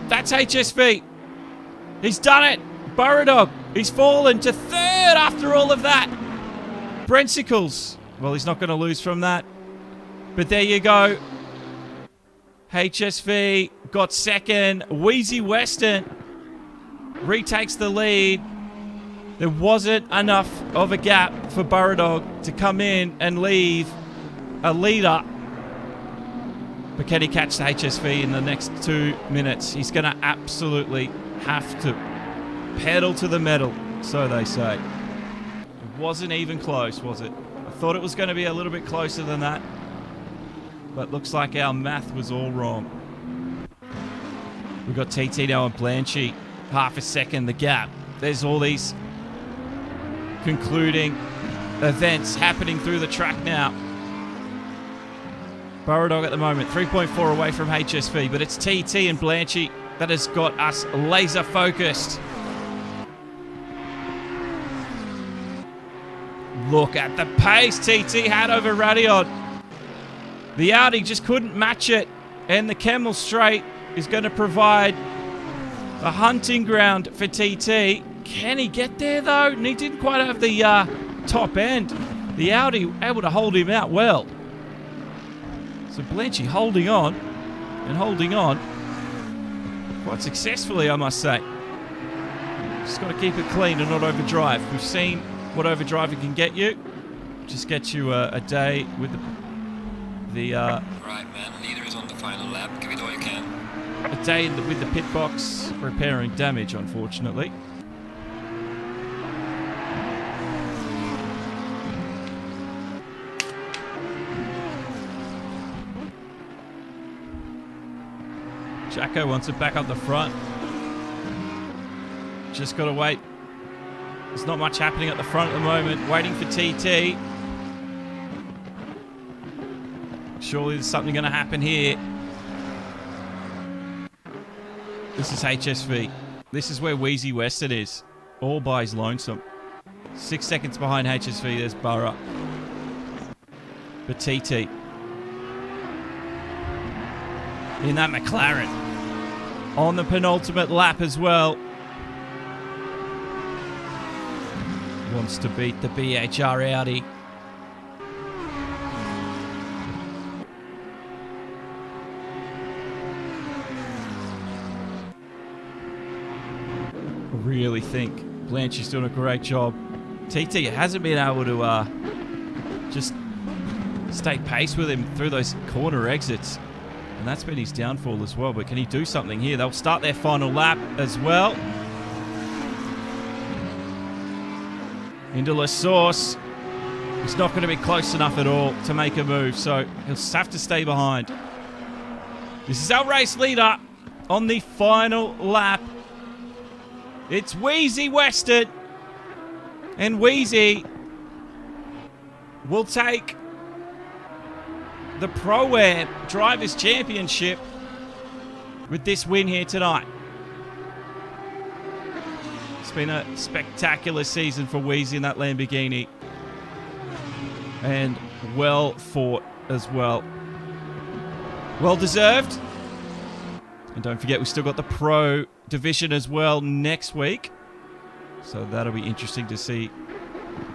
That's HSV. He's done it. Burradog, he's fallen to third after all of that. Brensicles. Well, he's not going to lose from that. But there you go. HSV got second. weezywestern retakes the lead. There wasn't enough of a gap for Burradog to come in and leave a leader. But can he catch the HSV in the next 2 minutes? He's going to absolutely have to pedal to the metal, so they say. It wasn't even close, was it? I thought it was going to be a little bit closer than that. But looks like our math was all wrong. We've got TT now and Blanchy. Half a second, the gap. There's all these concluding events happening through the track now. Burradog at the moment, 3.4 away from HSV, but it's TT and Blanchy that has got us laser focused. Look at the pace TT had over Radillion. The Audi just couldn't match it, and the Camel Straight is going to provide a hunting ground for TT. Can he get there, though? And he didn't quite have the top end. The Audi able to hold him out well. So Blanchy holding on, and holding on quite successfully, I must say. Just got to keep it clean and not overdrive. We've seen what overdriving can get you. Just get you a day with the Right, man. Leader is on the final lap. Give it all you can. a day with the pit box repairing damage, unfortunately. Jacko wants it back up the front. Just got to wait. There's not much happening at the front at the moment. Waiting for TT. Surely there's something going to happen here. This is HSV. This is where weezywestern is. All by his lonesome. 6 seconds behind HSV, there's Burra. But TT. In that McLaren. On the penultimate lap as well. Wants to beat the BHR Audi. Really think Blanchy's doing a great job. TT hasn't been able to just stay pace with him through those corner exits. And that's been his downfall as well. But can he do something here? They'll start their final lap as well. Into La Source. He's not going to be close enough at all to make a move. So he'll have to stay behind. This is our race leader on the final lap. It's weezywestern. And Weezy will take the Pro-Am Drivers' Championship with this win here tonight. It's been a spectacular season for Weezy in that Lamborghini. And well fought as well. Well deserved. And don't forget, we still got the Pro Division as well next week. So that'll be interesting to see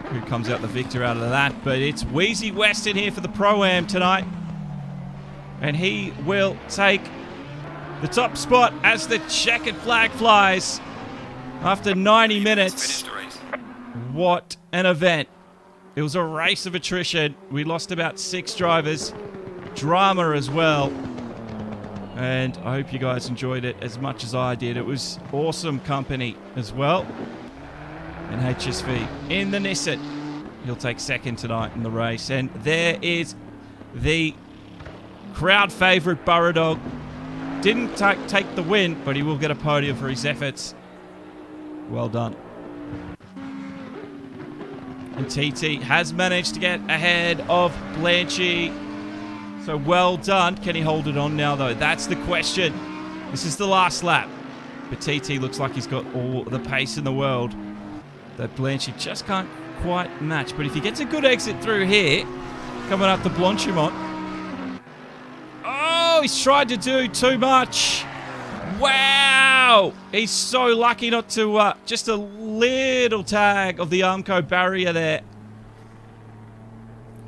who comes out the victor out of that. But it's weezywestern here for the Pro-Am tonight. And he will take the top spot as the checkered flag flies after 90 minutes. What an event. It was a race of attrition. We lost about 6 drivers. Drama as well. And I hope you guys enjoyed it as much as I did. It was awesome company as well. And HSV in the Nissan. He'll take second tonight in the race. And there is the crowd favourite Burradog. Didn't take the win, but he will get a podium for his efforts. Well done. And TT has managed to get ahead of Blanchy. So well done. Can he hold it on now, though? That's the question. This is the last lap. But TT looks like he's got all the pace in the world that Blanchy just can't quite match. But if he gets a good exit through here, coming up to Blanchimont. Oh, he's tried to do too much. Wow. He's so lucky not to, just a little tag of the Armco barrier there.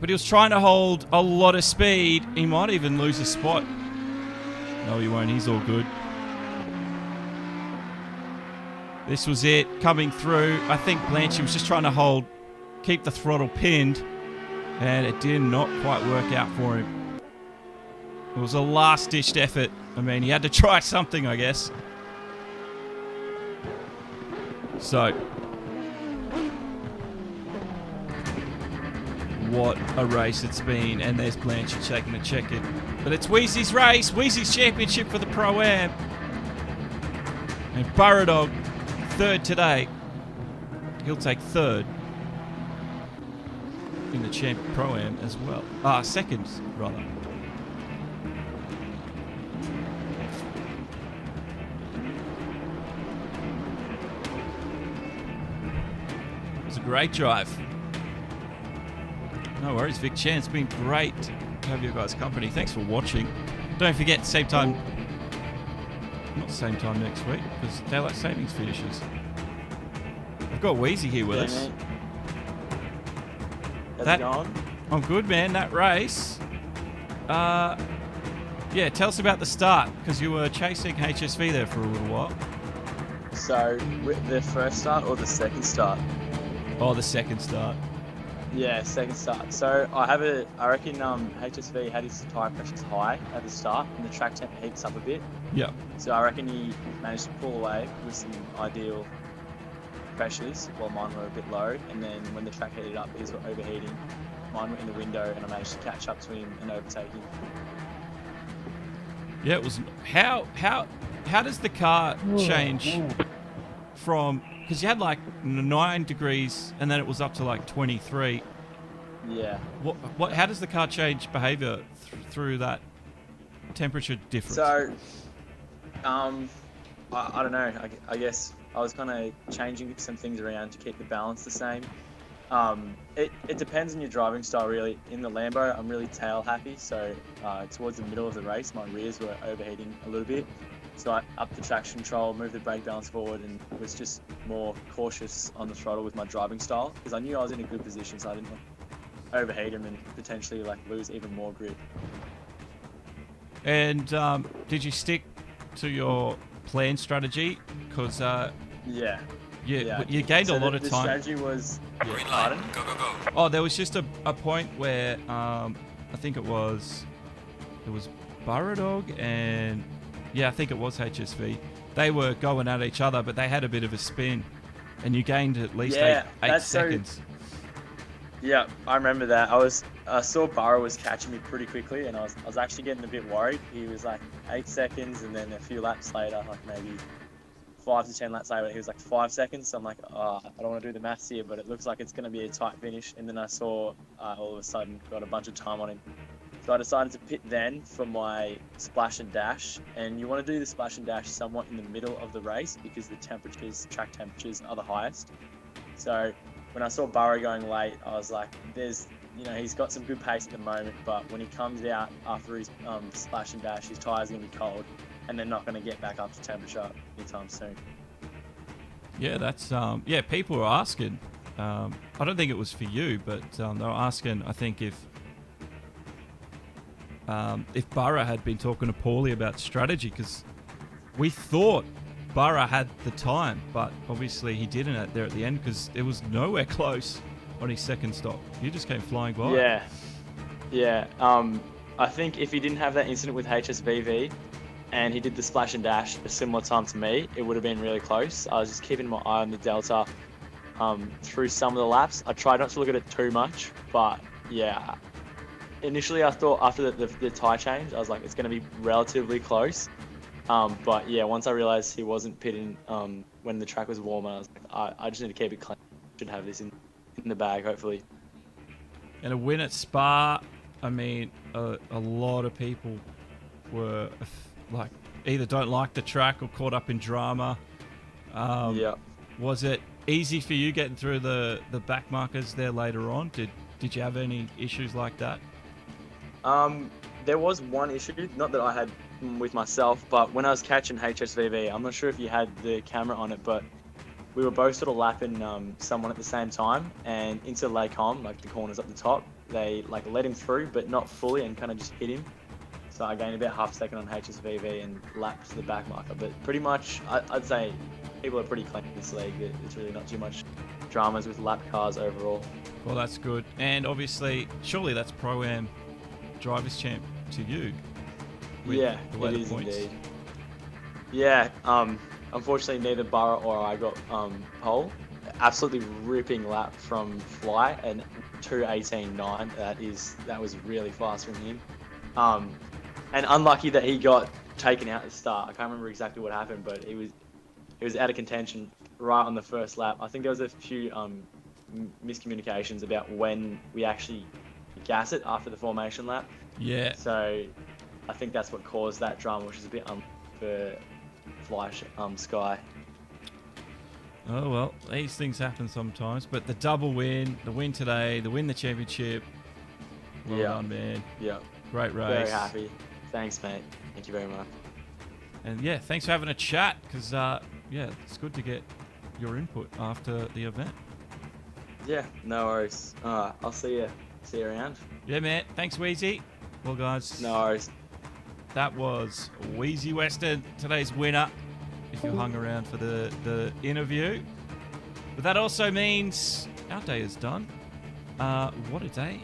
But he was trying to hold a lot of speed. He might even lose a spot. No, he won't. He's all good. This was it, coming through. I think Blanchy was just trying to keep the throttle pinned, and it did not quite work out for him. It was a last-ditched effort. I mean, he had to try something, I guess. So, what a race it's been, and there's Blanchy taking a check-in. But it's Weezy's race, Weezy's championship for the Pro-Am. And Burradog, third today. He'll take third in the Champ Pro-Am as well. Second, rather. It was a great drive. No worries, Vic Chan. It's been great to have you guys' company. Thanks for watching. Don't forget, same time. Not same time next week, because Daylight Savings finishes. I've got Weezy here with us. How's it going? I'm good, man. That race. Yeah, tell us about the start, because you were chasing HSV there for a little while. So, the first start or the second start? Oh, the second start. Yeah, second start. So I reckon HSV had his tyre pressures high at the start, and the track temp heats up a bit. Yeah. So I reckon he managed to pull away with some ideal pressures, while mine were a bit low. And then when the track heated up, his were overheating. Mine were in the window, and I managed to catch up to him and overtake him. Yeah, it was. How does the car change from? Because you had like 9 degrees, and then it was up to like 23. Yeah. How does the car change behaviour through that temperature difference? So, I don't know. I guess I was kind of changing some things around to keep the balance the same. It depends on your driving style, really. In the Lambo, I'm really tail happy, so towards the middle of the race, my rears were overheating a little bit. So I upped the traction control, moved the brake balance forward, and was just more cautious on the throttle with my driving style, because I knew I was in a good position, so I didn't want to overheat him and potentially like lose even more grip. And did you stick to your plan strategy? Because Yeah. you gained a lot of time. The strategy was... Green light. Go, go, go. Oh, there was just a point where I think it was Burradog and... Yeah, I think it was HSV. They were going at each other, but they had a bit of a spin, and you gained at least eight seconds. Yeah, I remember that. I saw Burrow was catching me pretty quickly, and I was actually getting a bit worried. He was like 8 seconds, and then a few laps later, like maybe 5 to 10 laps later, he was like 5 seconds. So I'm like, I don't want to do the maths here, but it looks like it's going to be a tight finish. And then I saw all of a sudden got a bunch of time on him. So I decided to pit then for my splash and dash, and you want to do the splash and dash somewhat in the middle of the race because the track temperatures are the highest. So when I saw Burrow going late, I was like, there's you know, he's got some good pace at the moment, but when he comes out after his splash and dash, his tyres are going to be cold, and they're not going to get back up to temperature anytime soon. Yeah, that's yeah. People were asking. I don't think it was for you, but they were asking. I think if Burra had been talking to Paulie about strategy, because we thought Burra had the time, but obviously he didn't there at the end because it was nowhere close on his second stop. He just came flying by. Yeah. I think if he didn't have that incident with HSVV and he did the splash and dash a similar time to me, it would have been really close. I was just keeping my eye on the delta through some of the laps. I tried not to look at it too much, but yeah. Initially, I thought after the tyre change, I was like, it's going to be relatively close. But yeah, once I realised he wasn't pitting when the track was warmer, I was like, I just need to keep it clean. Should have this in the bag, hopefully. And a win at Spa, I mean, a lot of people were like either don't like the track or caught up in drama. Yeah. Was it easy for you getting through the back markers there later on? Did you have any issues like that? There was one issue, not that I had with myself, but when I was catching HSVV, I'm not sure if you had the camera on it, but we were both sort of lapping someone at the same time, and into Lake Hom, like the corners up the top, they like let him through, but not fully, and kind of just hit him. So I gained about half a second on HSVV and lapped the back marker. But pretty much, I'd say people are pretty clean in this league. It's really not too much dramas with lap cars overall. Well, that's good. And obviously, surely that's Pro-Am Drivers' Champ to you. Yeah, it is indeed. Yeah, unfortunately neither Burra or I got pole. Absolutely ripping lap from Fly and 2:18.9. That was really fast from him. And unlucky that he got taken out at the start. I can't remember exactly what happened, but he was out of contention right on the first lap. I think there was a few miscommunications about when we actually gas it after the formation lap. Yeah. So I think that's what caused that drama, which is a bit for Fly Sky. Oh well, these things happen sometimes. But the double win, the win today, the win the championship. Well done, man. Yeah. Great race. Very happy. Thanks, mate. Thank you very much. And yeah, thanks for having a chat, because yeah, it's good to get your input after the event. Yeah, no worries. I'll see you around. Yeah, man. Thanks, Weezy. Well, guys. No worries. That was Weezy Western, today's winner, if you hung around for the interview. But that also means our day is done. What a day.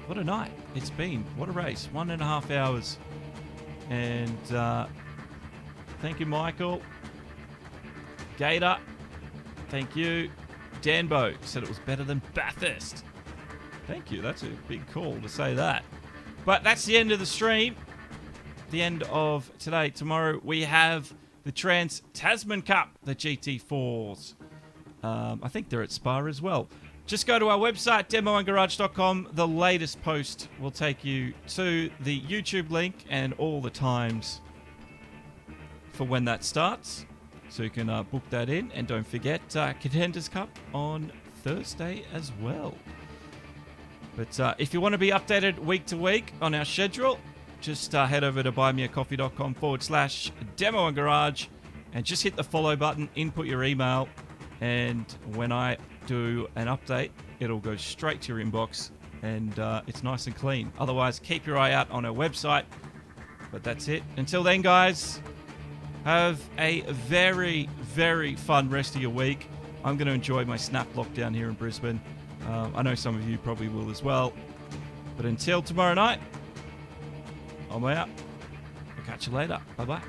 What a night it's been. What a race. 1.5 hours. And thank you, Michael. Gator, thank you. Danbo said it was better than Bathurst. Thank you. That's a big call to say that. But that's the end of the stream. The end of today. Tomorrow we have the Trans-Tasman Cup, the GT4s. I think they're at Spa as well. Just go to our website, demoandgarage.com. The latest post will take you to the YouTube link and all the times for when that starts. So you can book that in. And don't forget, Contenders Cup on Thursday as well. But if you want to be updated week to week on our schedule, just head over to buymeacoffee.com/demoandgarage and just hit the follow button, input your email, and when I do an update, it'll go straight to your inbox, and it's nice and clean. Otherwise, keep your eye out on our website. But that's it. Until then, guys, have a very, very fun rest of your week. I'm going to enjoy my snap lockdown here in Brisbane. I know some of you probably will as well. But until tomorrow night, I'm out. I'll catch you later. Bye-bye.